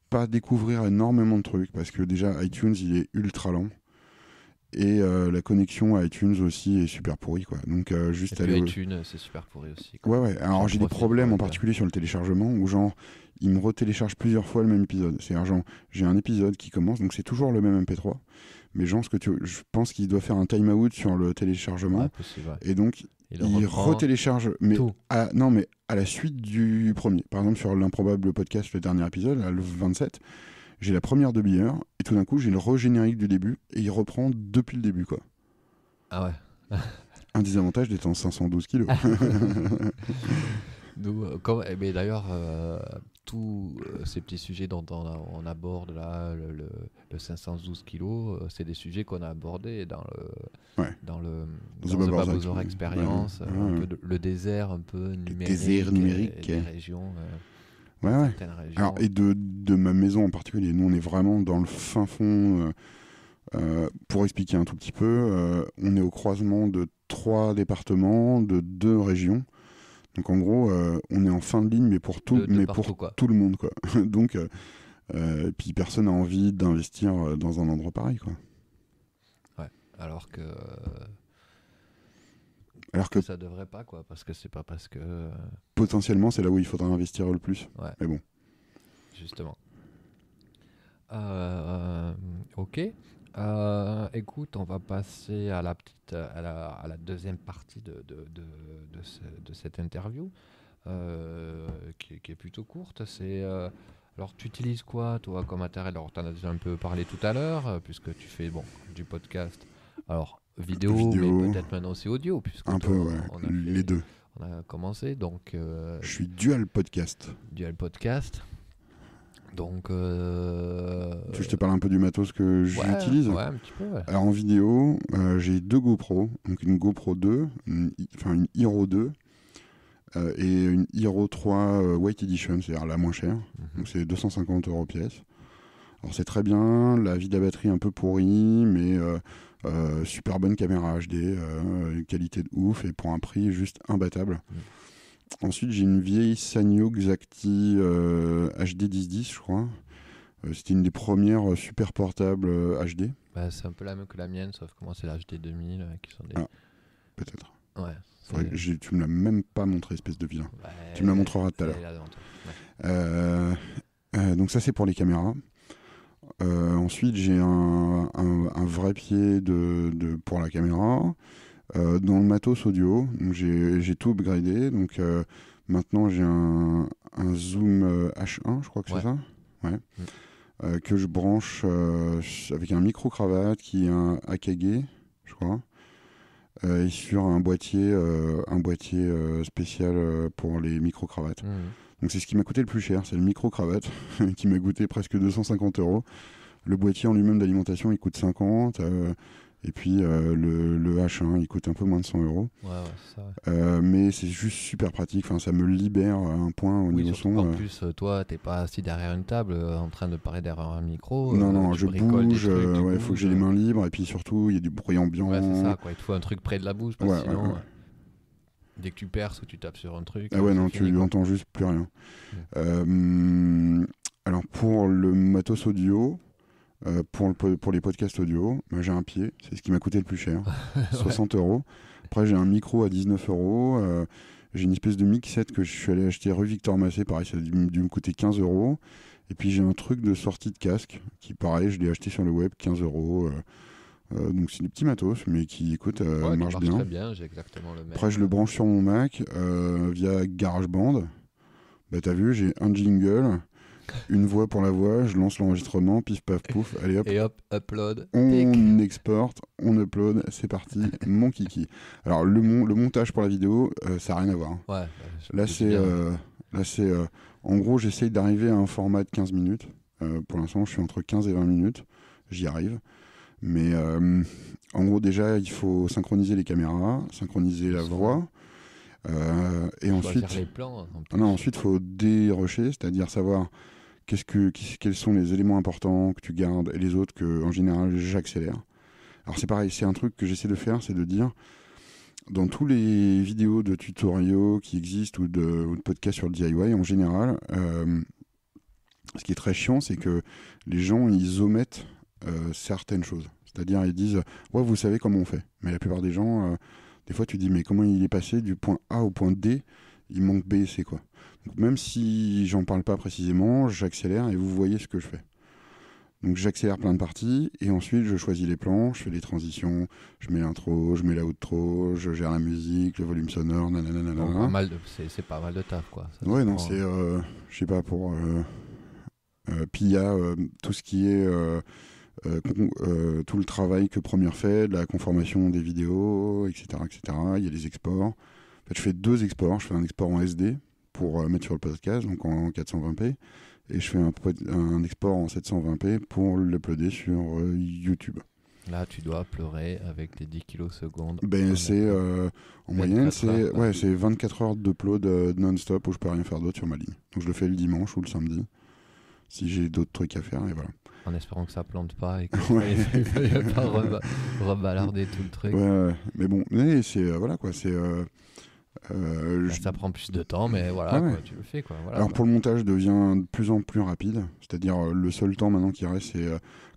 pas découvrir énormément de trucs parce que déjà iTunes il est ultra lent. Et la connexion à iTunes aussi est super pourrie, quoi. Donc juste aller iTunes c'est super pourri aussi, quoi. Ouais. Alors j'ai des problèmes en particulier sur le téléchargement où genre il me retélécharge plusieurs fois le même épisode. C'est-à-dire genre j'ai un épisode qui commence, donc c'est toujours le même MP3, mais genre je pense qu'il doit faire un time-out sur le téléchargement. Ouais, possible, ouais. Et donc il retélécharge, mais à la suite du premier. Par exemple sur l'improbable podcast, le dernier épisode, là, le 27. J'ai la première demi-heure et tout d'un coup j'ai le re-générique du début et il reprend depuis le début, quoi. Ah ouais. Un désavantage d'être en 512 kilos. Mais d'ailleurs, tous ces petits sujets dont on aborde là, le 512 kilos, c'est des sujets qu'on a abordés dans le The Babozor Experience, le désert un peu numérique, désert numérique. Les régions. Ouais. Alors, et de ma maison en particulier, nous on est vraiment dans le fin fond. Pour expliquer un tout petit peu, on est au croisement de 3 départements, de 2 régions. Donc en gros, on est en fin de ligne, mais pour tout le monde, quoi. Donc, puis personne n'a envie d'investir dans un endroit pareil, quoi. Ouais. Alors que ça devrait pas, quoi, parce que c'est pas parce que potentiellement c'est là où il faudra investir le plus. Ouais. Mais bon. Justement. Ok. Écoute, on va passer à la deuxième partie de cette interview, qui est plutôt courte. Alors, tu utilises quoi, toi, comme matériel? Alors, tu en as déjà un peu parlé tout à l'heure, puisque tu fais du podcast. Alors, vidéo, mais peut-être maintenant aussi audio, puisque un peu, ouais. Les deux. On a commencé, donc. Je suis dual podcast. Donc, tu veux que je te parle un peu du matos que j'utilise? Ouais, un petit peu, ouais. Alors en vidéo, j'ai 2 GoPro, donc une GoPro 2, une Hero 2 et une Hero 3 White Edition, c'est-à-dire la moins chère. Donc c'est 250 € pièce. Alors c'est très bien, la vie de la batterie un peu pourrie, mais super bonne caméra HD, qualité de ouf et pour un prix juste imbattable. Ensuite, j'ai une vieille Sanyo Xacti HD 1010, je crois. C'était une des premières super portables HD. C'est un peu la même que la mienne, sauf que moi, c'est la HD 2000 qui sont des... Ah, peut-être. Ouais. Tu me l'as même pas montré, espèce de vilain. Tu me la montreras tout à l'heure. Donc ça, c'est pour les caméras. Ensuite, j'ai un vrai pied pour la caméra. Dans le matos audio, donc j'ai tout upgradé. Donc maintenant j'ai un Zoom H1, je crois que c'est ça. Ouais. Que je branche avec un micro-cravate qui est un Akage, je crois. Et sur un boîtier spécial pour les micro-cravates. Donc c'est ce qui m'a coûté le plus cher, c'est le micro-cravate qui m'a coûté presque 250 €. Le boîtier en lui-même d'alimentation il coûte 50. Et puis le H1 il coûte un peu moins de 100 €. Ouais, c'est ça. Mais c'est juste super pratique, ça me libère à un point au niveau son. En plus, toi, t'es pas assis derrière une table en train de parler derrière un micro. Non, je bouge, il faut que j'ai les mains libres et puis surtout il y a du bruit ambiant. Ouais, c'est ça, quoi. Il te faut un truc près de la bouche parce que sinon, dès que tu perces ou tu tapes sur un truc. Ah ouais, non, tu n'entends juste plus rien. Alors pour le matos audio. Pour les podcasts audio, j'ai un pied, c'est ce qui m'a coûté le plus cher, 60 €. Après j'ai un micro à 19 €, j'ai une espèce de mixette que je suis allé acheter rue Victor Massé, pareil ça a dû me coûter 15 €. Et puis j'ai un truc de sortie de casque qui pareil je l'ai acheté sur le web, 15 €. Donc c'est du petit matos, mais qui écoute, marche qui bien. Très bien, j'ai exactement le même. Après, je le branche sur mon Mac via GarageBand. Bah t'as vu, j'ai un jingle, une voix pour la voix, je lance l'enregistrement, pif paf pouf, allez hop. Et hop, upload. On exporte, on upload, c'est parti, mon kiki. Alors le montage pour la vidéo, ça n'a rien à voir. Ouais, là c'est en gros, j'essaye d'arriver à un format de 15 minutes. Pour l'instant, je suis entre 15 et 20 minutes. J'y arrive. Mais en gros, déjà, il faut synchroniser les caméras, synchroniser la voix. Et ensuite, les plans, ensuite, il faut dérusher, c'est-à-dire savoir quels sont les éléments importants que tu gardes et les autres que, en général, j'accélère. Alors c'est pareil, c'est un truc que j'essaie de faire, c'est de dire, dans tous les vidéos de tutoriaux qui existent ou de podcasts sur le DIY, en général, ce qui est très chiant, c'est que les gens, ils omettent certaines choses. C'est-à-dire, ils disent « Ouais, vous savez comment on fait ». Mais la plupart des gens, des fois, tu dis « Mais comment il est passé du point A au point D ? Il manque B et C, quoi ». Donc, même si j'en parle pas précisément, j'accélère et vous voyez ce que je fais. Donc, j'accélère plein de parties et ensuite, je choisis les plans, je fais les transitions, je mets l'intro, je mets la outro, je gère la musique, le volume sonore, nanana. C'est pas mal de taf, quoi. Ça ouais, non, c'est, je sais pas, pour... puis il y a tout ce qui est tout le travail que Premiere fait, la conformation des vidéos, etc., etc. Il y a les exports. En fait, je fais 2 exports. Je fais un export en SD pour mettre sur le podcast, donc en 420p, et je fais un export en 720p pour l'uploader sur YouTube. Là, tu dois pleurer avec tes 10 kilos secondes. Ben, c'est en moyenne, c'est 24 heures d'upload non-stop où je peux rien faire d'autre sur ma ligne. Donc je le fais le dimanche ou le samedi si j'ai d'autres trucs à faire, et voilà. En espérant que ça plante pas et qu'il ne faille pas rebalarder tout le truc. Ouais, mais bon, c'est voilà quoi, c'est. Ça prend plus de temps, mais voilà, quoi, tu le fais quoi. Voilà, alors pour le montage devient de plus en plus rapide, c'est-à-dire le seul temps maintenant qui reste, c'est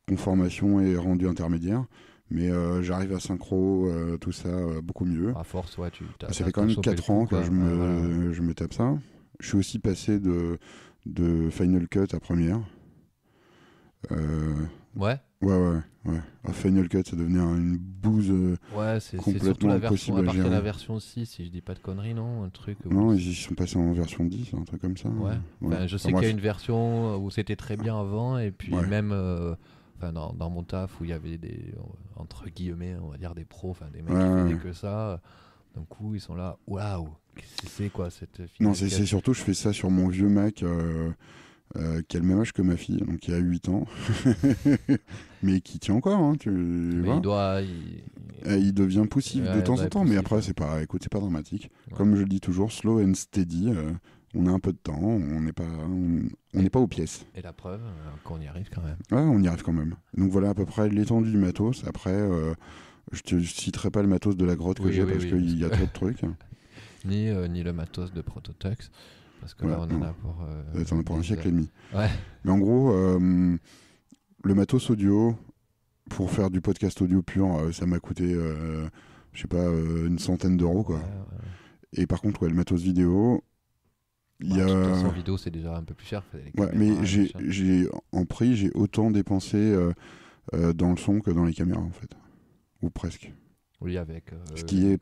conformation et rendu intermédiaire. Mais j'arrive à synchro, tout ça beaucoup mieux. À force, ouais, ça fait quand même 4 ans que je me tape ça. Je suis aussi passé de Final Cut à Premiere. Ouais. Final Cut, ça devenait une bouse complètement impossible à gérer. La version 6, si je dis pas de conneries, non, un truc. Non, ils sont passés en version 10, un truc comme ça. Ouais. Enfin, je sais qu'il y a une version où c'était très bien avant, et puis même dans mon taf où il y avait des, entre guillemets, on va dire des pros, des mecs qui faisaient que ça. D'un coup, ils sont là, waouh, c'est quoi cette finale? Non, c'est surtout, je fais ça sur mon vieux Mac qui a le même âge que ma fille, donc qui a 8 ans, mais qui tient encore. Hein, il devient poussif de temps en temps, mais après, c'est pas dramatique. Ouais. Comme je le dis toujours, slow and steady. On a un peu de temps, on n'est pas aux pièces. Et la preuve, qu'on y arrive quand même. Ouais, on y arrive quand même. Donc voilà à peu près l'étendue du matos. Après, je te citerai pas le matos de la grotte que j'ai parce qu'il y a trop de trucs. Ni le matos de Prototux. Parce que là, on en a pour... T'en as pour un siècle et demi. Ouais. Mais en gros, le matos audio, pour faire du podcast audio pur, ça m'a coûté, je sais pas, une centaine d'euros, quoi. Ouais. Et par contre, le matos vidéo... En vidéo, c'est déjà un peu plus cher. Mais en prix, j'ai autant dépensé dans le son que dans les caméras, en fait. Ou presque. Oui, avec ce qui est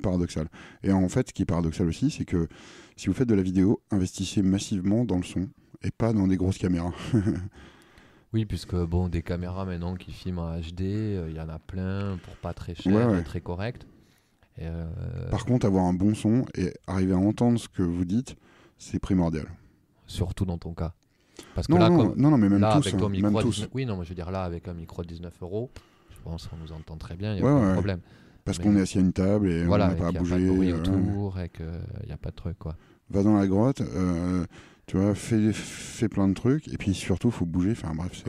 paradoxal. Et en fait, ce qui est paradoxal aussi, c'est que si vous faites de la vidéo, investissez massivement dans le son et pas dans des grosses caméras. Oui, puisque des caméras maintenant qui filment en HD, il y en a plein pour pas très cher, très correct. Et Par contre, avoir un bon son et arriver à entendre ce que vous dites, c'est primordial. Surtout dans ton cas. Parce que non, mais même là, tous. Avec ton micro micro tous. Oui, non, mais je veux dire là, avec un micro de 19 €, je pense qu'on nous entend très bien, il n'y a pas de problème. Parce qu'on est assis à une table et on n'a pas à bouger. Il n'y a pas de bruit autour et qu'il n'y a pas de truc, quoi. Va dans la grotte, tu vois, fais plein de trucs et puis surtout, il faut bouger. Enfin bref,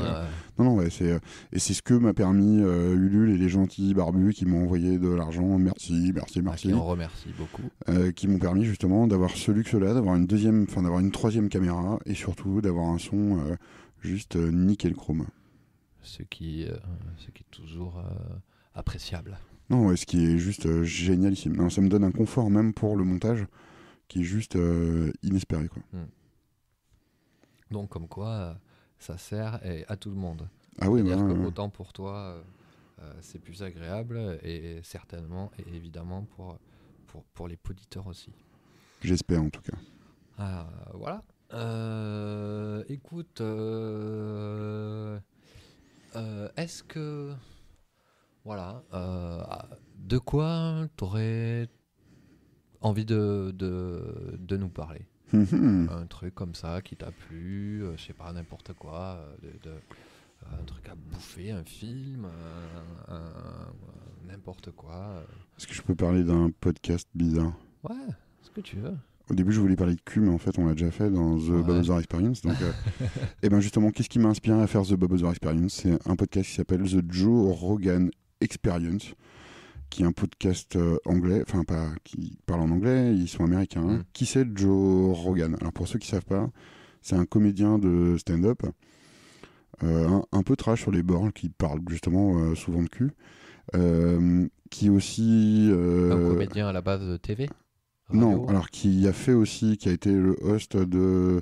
c'est... Et c'est ce que m'a permis Ulule et les gentils barbus qui m'ont envoyé de l'argent. Merci. Qui en remercie beaucoup. Qui m'ont permis justement d'avoir ce luxe-là, d'avoir une troisième caméra et surtout d'avoir un son juste nickel chrome. Ce qui est toujours appréciable. Non, ce qui est juste génialissime. Non, ça me donne un confort même pour le montage qui est juste inespéré, quoi. Donc comme quoi, ça sert à tout le monde. Ah oui, c'est-à-dire que autant pour toi, c'est plus agréable et certainement et évidemment pour les auditeurs aussi. J'espère en tout cas. Voilà. Écoute, est-ce que voilà, de quoi t'aurais envie de nous parler? Un truc comme ça qui t'a plu, je sais pas, n'importe quoi, un truc à bouffer, un film, n'importe quoi. Est-ce que je peux parler d'un podcast bizarre? Ouais, ce que tu veux. Au début, je voulais parler de cul, mais en fait, on l'a déjà fait dans The Bob Ozar Experience. Donc, et ben justement, qu'est-ce qui m'a inspiré à faire The Bob Ozar Experience? C'est un podcast qui s'appelle The Joe Rogan Experience, qui est un podcast anglais, enfin pas qui parle en anglais, ils sont américains. Qui c'est Joe Rogan? Alors pour ceux qui savent pas, c'est un comédien de stand-up, un peu trash sur les bords, qui parle justement souvent de cul, qui est aussi un comédien à la base de TV. Radio. Non, alors qui a été le host de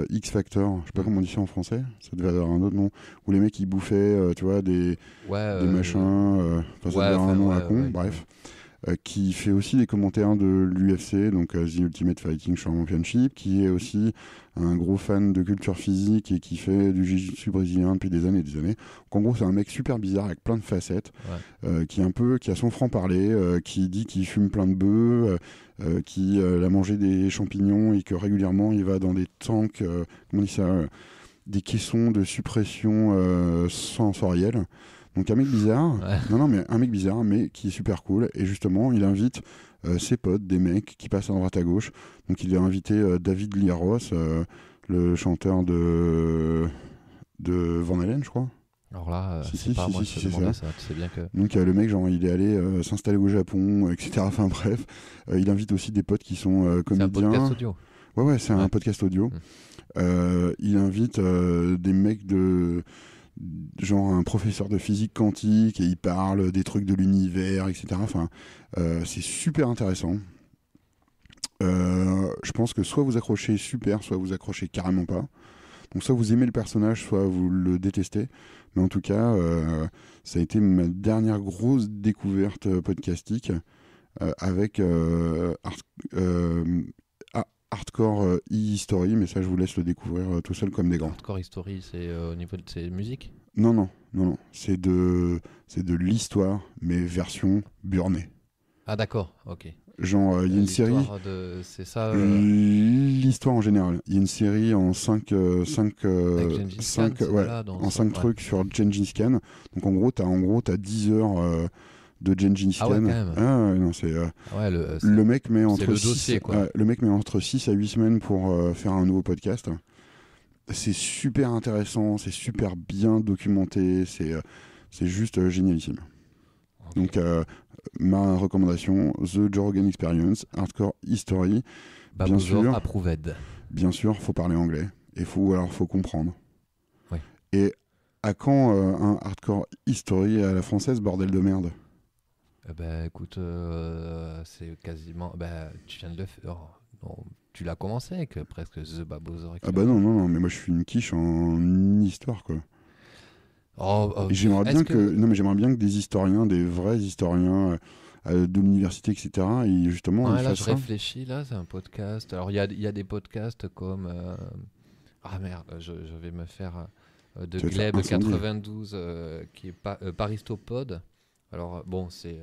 X Factor, je sais pas comment on dit ça en français, ça devait avoir un autre nom, où les mecs ils bouffaient, tu vois, des machins, ça devait avoir un nom à con, bref. Qui fait aussi des commentaires de l'UFC, donc The Ultimate Fighting Championship, qui est aussi un gros fan de culture physique et qui fait du jiu-jitsu brésilien depuis des années et des années. Donc en gros, c'est un mec super bizarre avec plein de facettes, qui a son franc-parler, qui dit qu'il fume plein de bœufs, qui a mangé des champignons et que régulièrement il va dans des tanks, comment on dit ça, des caissons de suppression sensorielle. Donc un mec bizarre, mais un mec bizarre, mais qui est super cool. Et justement, il invite ses potes, des mecs qui passent à droite à gauche. Donc il a invité David Lee Roth, le chanteur de Van Halen, je crois. Alors là, c'est pas moi qui te demandais ça. Tu sais bien que... Donc le mec, genre, il est allé s'installer au Japon, etc. Enfin bref, il invite aussi des potes qui sont comédiens. C'est un podcast audio. Ouais, c'est un podcast audio. Il invite des mecs genre un professeur de physique quantique et il parle des trucs de l'univers, etc. Enfin, c'est super intéressant. Je pense que soit vous accrochez super, soit vous accrochez carrément pas. Donc soit vous aimez le personnage, soit vous le détestez. Mais en tout cas, ça a été ma dernière grosse découverte podcastique avec Hardcore e-history, mais ça je vous laisse le découvrir tout seul comme des grands. Hardcore history, c'est au niveau de ses musiques? Non, c'est de l'histoire, mais version burnée. Ah d'accord, ok. Genre, il y a une série... C'est ça L'histoire en général. Il y a une série en 5 trucs sur Gengis Khan. Donc en gros, t'as 10 heures... de Gengis Khan. Non, c'est le mec met entre 6 à 8 semaines pour faire un nouveau podcast. C'est super intéressant, c'est super bien documenté, c'est juste génialissime. Okay. Donc ma recommandation, The Joe Rogan Experience, Hardcore History. Bien sûr, approved. Bien sûr, faut parler anglais et faut comprendre. Oui. Et à quand un Hardcore History à la française, bordel de merde? Écoute, c'est quasiment... tu viens de le faire. Tu l'as commencé avec presque The Bob Ozar Experience. Ah bah non, mais moi je suis une quiche en histoire, quoi. J'aimerais bien que des historiens, des vrais historiens de l'université, etc. Et justement, là, je réfléchis, là, c'est un podcast. Alors, il y a des podcasts comme... je vais me faire... de Gleb 92, qui est Paristopode. Alors bon, c'est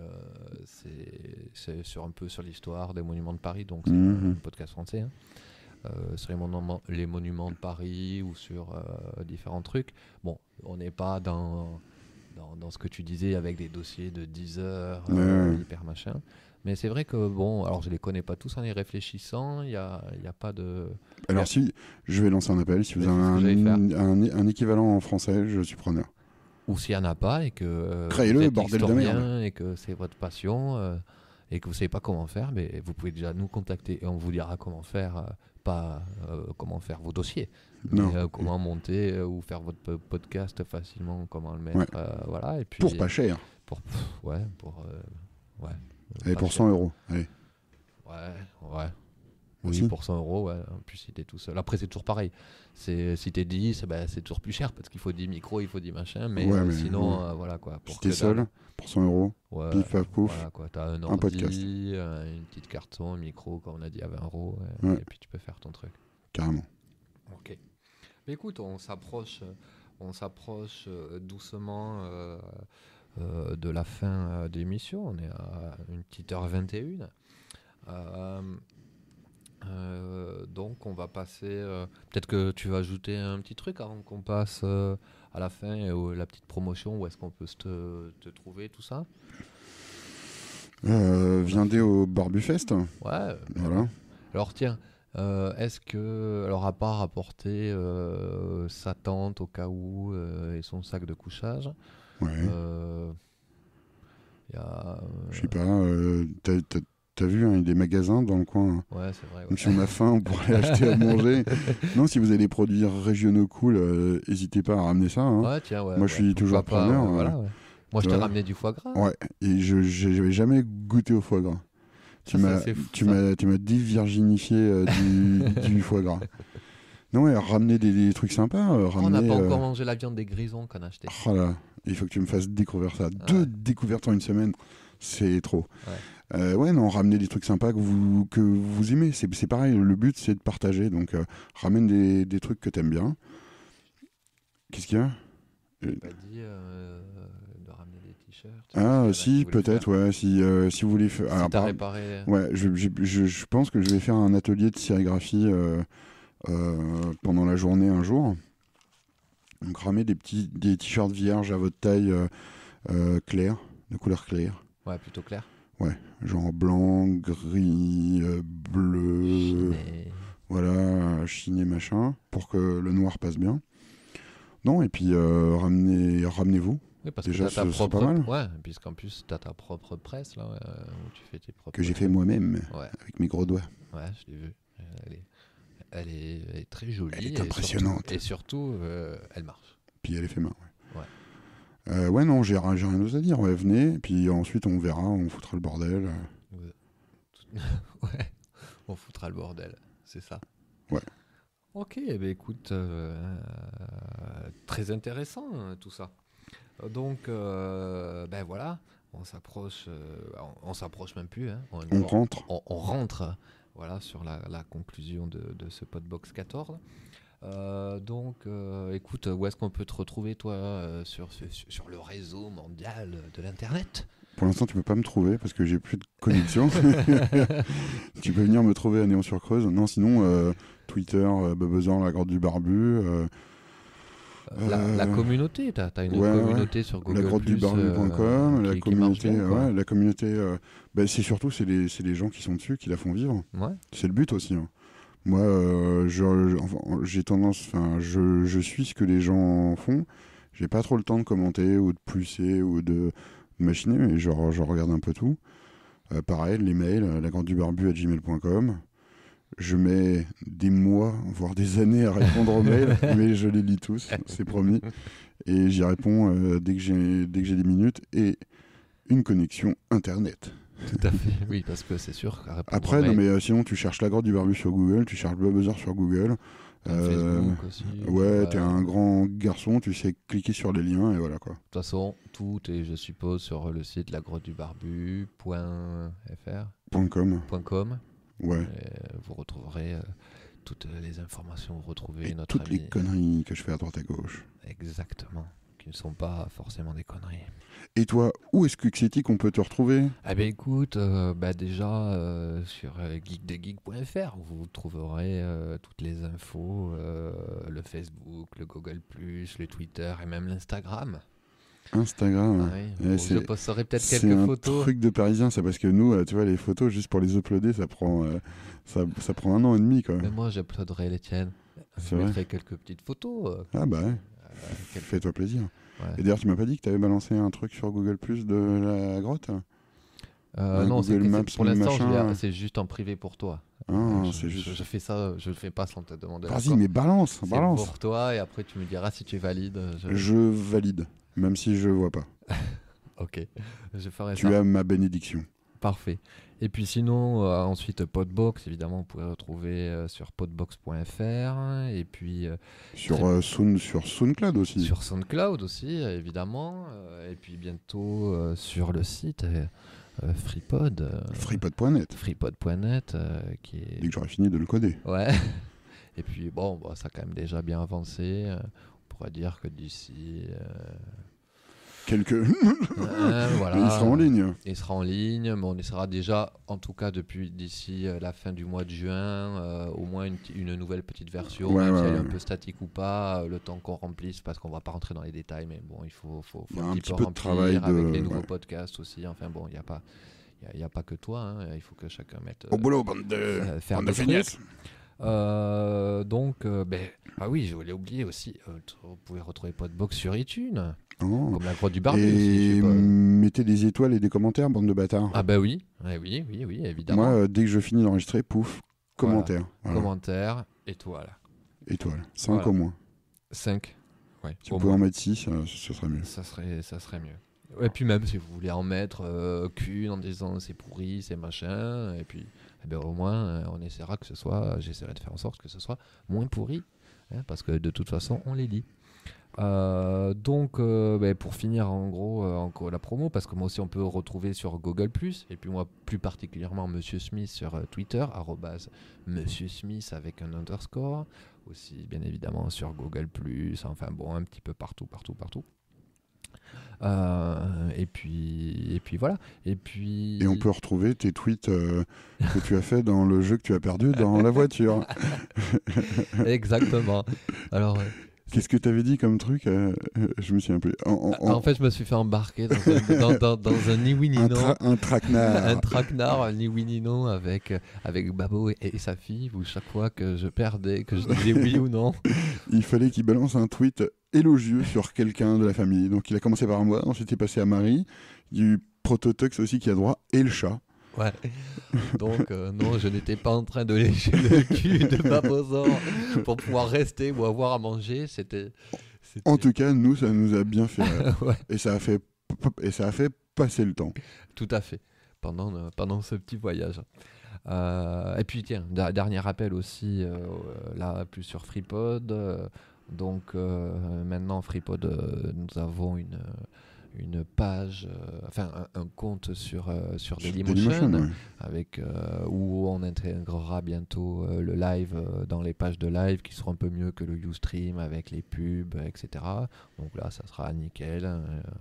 un peu sur l'histoire des monuments de Paris, donc c'est un podcast français, sur les monuments de Paris ou sur différents trucs. Bon, on n'est pas dans ce que tu disais avec des dossiers de 10 heures, hyper machin. Mais c'est vrai que bon, alors je les connais pas tous en y réfléchissant, il y a pas de... Alors si, je vais lancer un appel, si vous avez un équivalent en français, je suis preneur. Ou s'il n'y en a pas et que créez-le, bordel de merde, et que c'est votre passion et que vous ne savez pas comment faire, mais vous pouvez déjà nous contacter et on vous dira comment faire, pas comment faire vos dossiers, mais comment monter ou faire votre podcast facilement, comment le mettre, voilà. Et puis, pour pas cher. Et pour 100 €. Allez. Ouais. Oui, aussi. pour 100 €, ouais. En plus, si t'es tout seul. Après, c'est toujours pareil. Si t'es 10, c'est toujours plus cher parce qu'il faut 10 micros, il faut 10 machins. Mais, Ouais, mais sinon, ouais. voilà quoi. Pour Si t'es que dalle. seul, pour 100 €, Ouais, pif paf pouf, voilà quoi. T'as un un ordi, podcast. une petite carte son, un micro, comme on a dit, à 20 €. Ouais. Et puis tu peux faire ton truc. Carrément. Ok. Mais écoute, on s'approche doucement de la fin de l'émission. On est à une petite heure 21. Donc on va passer. Peut-être que tu vas ajouter un petit truc avant qu'on passe à la fin et la petite promotion. Où est-ce qu'on peut te trouver, tout ça? Viendez au Barbufest. Ouais. Voilà. Alors tiens, est-ce que, alors à part apporter sa tente au cas où et son sac de couchage, Ouais. y a, Je sais pas, t'as vu, hein, il y a des magasins dans le coin. Hein. ouais, c'est vrai. Ouais. Donc si on a faim, on pourrait acheter à manger. Non, si vous avez des produits régionaux cool, n'hésitez pas à ramener ça. Hein. Ouais, tiens, ouais. Moi, je suis toujours Pourquoi pas, preneur. voilà, ouais. Moi, je t'ai Ouais. ramené du foie gras. Ouais, et j'avais jamais goûté au foie gras. Tu m'as dévirginifié du foie gras. Non, ouais, ramener des trucs sympas. On n'a Ramener, pas encore mangé la viande des grisons qu'on a acheté. oh là, il faut que tu me fasses découvrir ça. 2 découvertes en une semaine, c'est trop. Ouais, non, ramener des trucs sympas que vous aimez. C'est pareil, le but c'est de partager. Donc, ramène des trucs que t'aimes bien. Qu'est-ce qu'il y a? Tu n'as pas dit de ramener des t-shirts? Ah, si, peut-être, ouais. Si vous voulez faire. Si t'as réparé. Ouais, je pense que je vais faire un atelier de sérigraphie pendant la journée un jour. Donc, ramener des t-shirts vierges à votre taille claire, de couleur claire. Ouais, plutôt clair. Ouais, genre blanc, gris, bleu. Chiné. Voilà, chiné machin, pour que le noir passe bien. Non, et puis ramenez-vous. Oui, parce Déjà, que t'as ta ce serait propre. pas mal. Ouais, puisqu'en plus, t'as ta propre presse, là, où tu fais tes propres. Que j'ai fait trucs. moi-même, Ouais, avec mes gros doigts. ouais, je l'ai vu. Elle est très jolie. Elle est impressionnante. Et surtout, elle marche. Puis elle est fait main, ouais. Ouais, non, j'ai rien d'autre à dire. Ouais, venez, puis ensuite on verra, on foutra le bordel. Ouais, on foutra le bordel, c'est ça. Ouais. Ok, ben écoute, très intéressant tout ça. Donc, ben voilà, on s'approche même plus. Hein. On rentre. On rentre, voilà, sur la conclusion de ce Podbox 14. Donc, écoute, où est-ce qu'on peut te retrouver, toi, sur le réseau mondial de l'Internet? Pour l'instant, tu peux pas me trouver parce que j'ai plus de connexion. Tu peux venir me trouver à Néon-sur-Creuse. Non, sinon, Twitter, Bubbeuzor, la grotte du barbu. La communauté, t'as une ouais, communauté sur Google+. Lagrotte-du-barbu.com, la communauté, la communauté, c'est surtout c'est les gens qui sont dessus qui la font vivre. Ouais. C'est le but aussi. Hein. Moi, j'ai tendance, je suis ce que les gens font. J'ai pas trop le temps de commenter ou de plusser ou de machiner, mais je regarde un peu tout. Pareil, les mails, lagrotte-du-barbu@gmail.com. Je mets des mois, voire des années à répondre aux mails, mais je les lis tous, c'est promis. Et j'y réponds dès que j'ai des minutes et une connexion Internet. Tout à fait, oui, parce que c'est sûr. Après, non, mais sinon, tu cherches la grotte du barbu sur Google, tu cherches Bubbeuzor sur Google. Facebook aussi. Ouais, t'es un grand garçon, tu sais cliquer sur les liens et voilà quoi. De toute façon, tout est, je suppose, sur le site lagrotte-du-barbu.fr. .com. Ouais. Et vous retrouverez toutes les informations, vous retrouvez Et notre toutes ami. les conneries que je fais à droite à gauche. Exactement, qui ne sont pas forcément des conneries. Et toi, où est-ce que Xetic on peut te retrouver? Ah ben écoute, déjà sur geekdegeek.fr, vous trouverez toutes les infos, le Facebook, le Google+, le Twitter et même l'Instagram. Instagram. Ah oui, je posterai peut-être quelques photos. C'est un truc de parisien, ça, parce que nous, tu vois, les photos, juste pour les uploader, ça prend 1 an et demi, quoi. Mais moi, j'uploaderai les tiennes. Je mettrai quelques petites photos. Ah bah ouais, fais-toi plaisir. Ouais. Et d'ailleurs, tu m'as pas dit que tu avais balancé un truc sur Google Plus de la grotte? Non, Google Maps, pour l'instant, machin. c'est juste en privé pour toi. C'est juste. Je fais ça, je le fais pas sans te demander. Vas-y, mais balance. C'est pour toi et après tu me diras si tu valides. Je valide, même si je vois pas. Ok, je ferai ça. Tu as ma bénédiction. Parfait. Et puis sinon, ensuite, Podbox, évidemment, vous pouvez retrouver sur podbox.fr. Et puis... sur SoundCloud aussi. Sur SoundCloud aussi, évidemment. Et puis bientôt sur le site FreePod. Freepod.net. Freepod.net. Qui est... Dès que j'aurai fini de le coder. Ouais. Et puis bon, ça a quand même déjà bien avancé. On pourrait dire que d'ici... quelques... voilà. Il sera en ligne. Il sera en ligne, mais on essaiera déjà, en tout cas d'ici la fin du mois de juin, au moins une nouvelle petite version, même si elle est un peu statique ou pas, le temps qu'on remplisse, parce qu'on va pas rentrer dans les détails, mais bon, il faut un petit peu remplir avec les nouveaux podcasts aussi. Enfin bon, il n'y a pas que toi, hein, il faut que chacun mette... au boulot, bande de feignasses. Ah oui, je voulais oublier aussi, vous pouvez retrouver Podbox sur iTunes. Oh. Comme la croix du barbu et aussi. Mettez des étoiles et des commentaires, bande de bâtards. Ah bah oui, oui, évidemment. Moi, dès que je finis d'enregistrer, pouf, commentaire. Voilà. Commentaire, étoile. 5 au moins. 5. Ouais. Si vous pouvez en mettre 6, ce serait mieux. Ça serait mieux. Et puis même si vous voulez en mettre qu'une en disant c'est pourri, c'est machin, et puis au moins on essaiera j'essaierai de faire en sorte que ce soit moins pourri, hein, parce que de toute façon on les lit. Pour finir en gros la promo, parce que moi aussi on peut retrouver sur Google+, et puis moi plus particulièrement Monsieur Smith sur Twitter, @Monsieur Smith avec un underscore, aussi bien évidemment sur Google+, enfin bon, un petit peu partout. Et puis voilà. Et on peut retrouver tes tweets que tu as fait dans le jeu que tu as perdu dans la voiture. Exactement. Alors... Qu'est-ce que tu avais dit comme truc Je me suis un peu... En fait, je me suis fait embarquer dans un ni oui ni non. Un traquenard. Un traquenard, un ni oui ni non avec Babo et sa fille, où chaque fois que je perdais, que je disais oui ou non. Il fallait qu'il balance un tweet élogieux sur quelqu'un de la famille. Donc il a commencé par moi, ensuite il est passé à Marie. Il y a eu Prototux aussi qui a droit, et le chat. Ouais. Donc non, je n'étais pas en train de lécher le cul de Babosaur pour pouvoir rester ou avoir à manger. C'était... En tout cas, nous, ça nous a bien fait rire. Ouais. Et ça a fait passer le temps. Tout à fait. Pendant ce petit voyage. Et puis tiens, dernier rappel aussi, là plus sur FreePod. Maintenant FreePod, nous avons une page, un compte sur Dailymotion, ouais. avec où on intégrera bientôt le live dans les pages de live qui seront un peu mieux que le Ustream avec les pubs, etc. Donc là, ça sera nickel.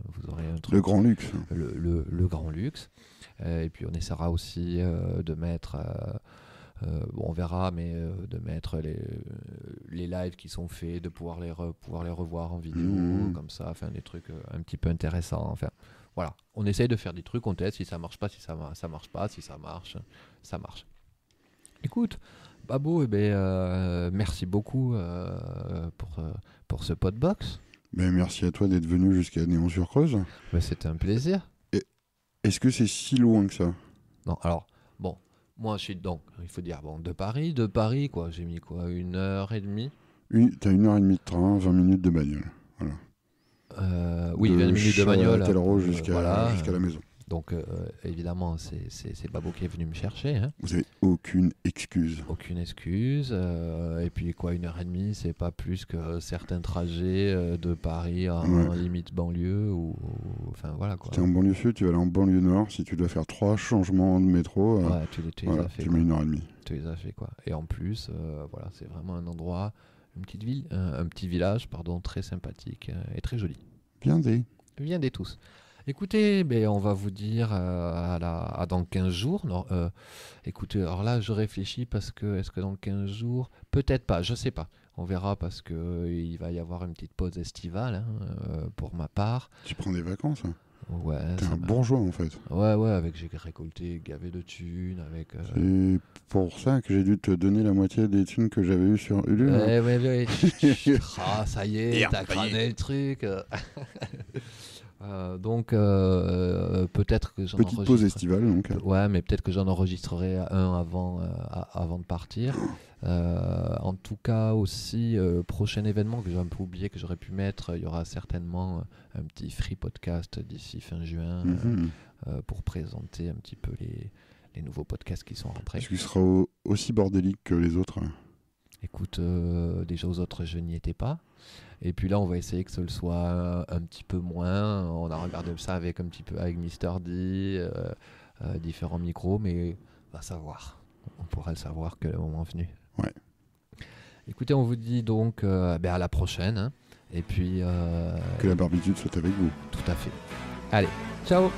Vous aurez un truc, le grand luxe. Le grand luxe. Et puis on essaiera aussi de mettre... on verra, mais de mettre les lives qui sont faits, de pouvoir les revoir en vidéo, comme ça, enfin des trucs un petit peu intéressants. Enfin, voilà, on essaye de faire des trucs, on teste, si ça marche pas, si ça marche pas, si ça marche, ça marche. Écoute, Babo, merci beaucoup pour ce Podbox. Merci à toi d'être venu jusqu'à Néon-sur-Creuse. C'était un plaisir. Est-ce que c'est si loin que ça ? Non, alors, bon... Moi, je suis il faut dire, de Paris, quoi. J'ai mis quoi, 1h30 ? T'as 1h30 de train, 20 minutes de bagnole. Voilà. Oui, 20 minutes de bagnole. Châtellerault jusqu'à la maison. Donc, évidemment, c'est Babo qui est venu me chercher. Hein. Vous n'avez aucune excuse. Aucune excuse. Et puis, 1h30, c'est pas plus que certains trajets de Paris en limite banlieue. Enfin, voilà, quoi. Si t'es en banlieue sud, tu vas aller en banlieue nord. Si tu dois faire 3 changements de métro, tu les as fait. Tu mets 1h30. Tu les as fait, quoi. Et en plus, c'est vraiment un endroit, une petite ville, un petit village, très sympathique et très joli. Viendez tous. Écoutez, on va vous dire à dans 15 jours. Non, écoutez, alors là, je réfléchis parce que est-ce que dans 15 jours, peut-être pas, je sais pas. On verra parce que il va y avoir une petite pause estivale pour ma part. Tu prends des vacances hein. Ouais. T'es un bourgeois en fait. Ouais, j'ai récolté gavé de thunes avec. C'est pour ça que j'ai dû te donner la moitié des thunes que j'avais eues sur Ulule. Ouais. Ça y est, t'as crâné le truc. Peut-être que j'en petite pause estivale donc. Ouais, mais peut-être que j'en enregistrerai un avant de partir. En tout cas aussi, prochain événement que j'ai un peu oublié que j'aurais pu mettre, il y aura certainement un petit free podcast d'ici fin juin pour présenter un petit peu les nouveaux podcasts qui sont rentrés. Est-ce qu'il sera aussi bordélique que les autres? Écoute, déjà aux autres, je n'y étais pas. Et puis là, on va essayer que ce le soit un petit peu moins. On a regardé ça avec un petit peu avec Mister D, différents micros, mais on va savoir. On pourra le savoir que le moment venu. Ouais. Écoutez, on vous dit donc à la prochaine. Hein. Et puis... que la barbitude soit avec vous. Tout à fait. Allez, ciao.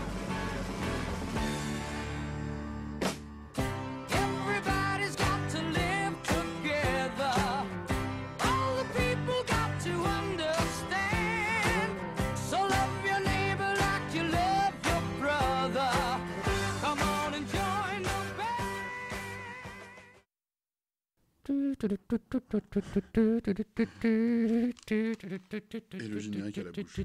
Et le générique à la bouche.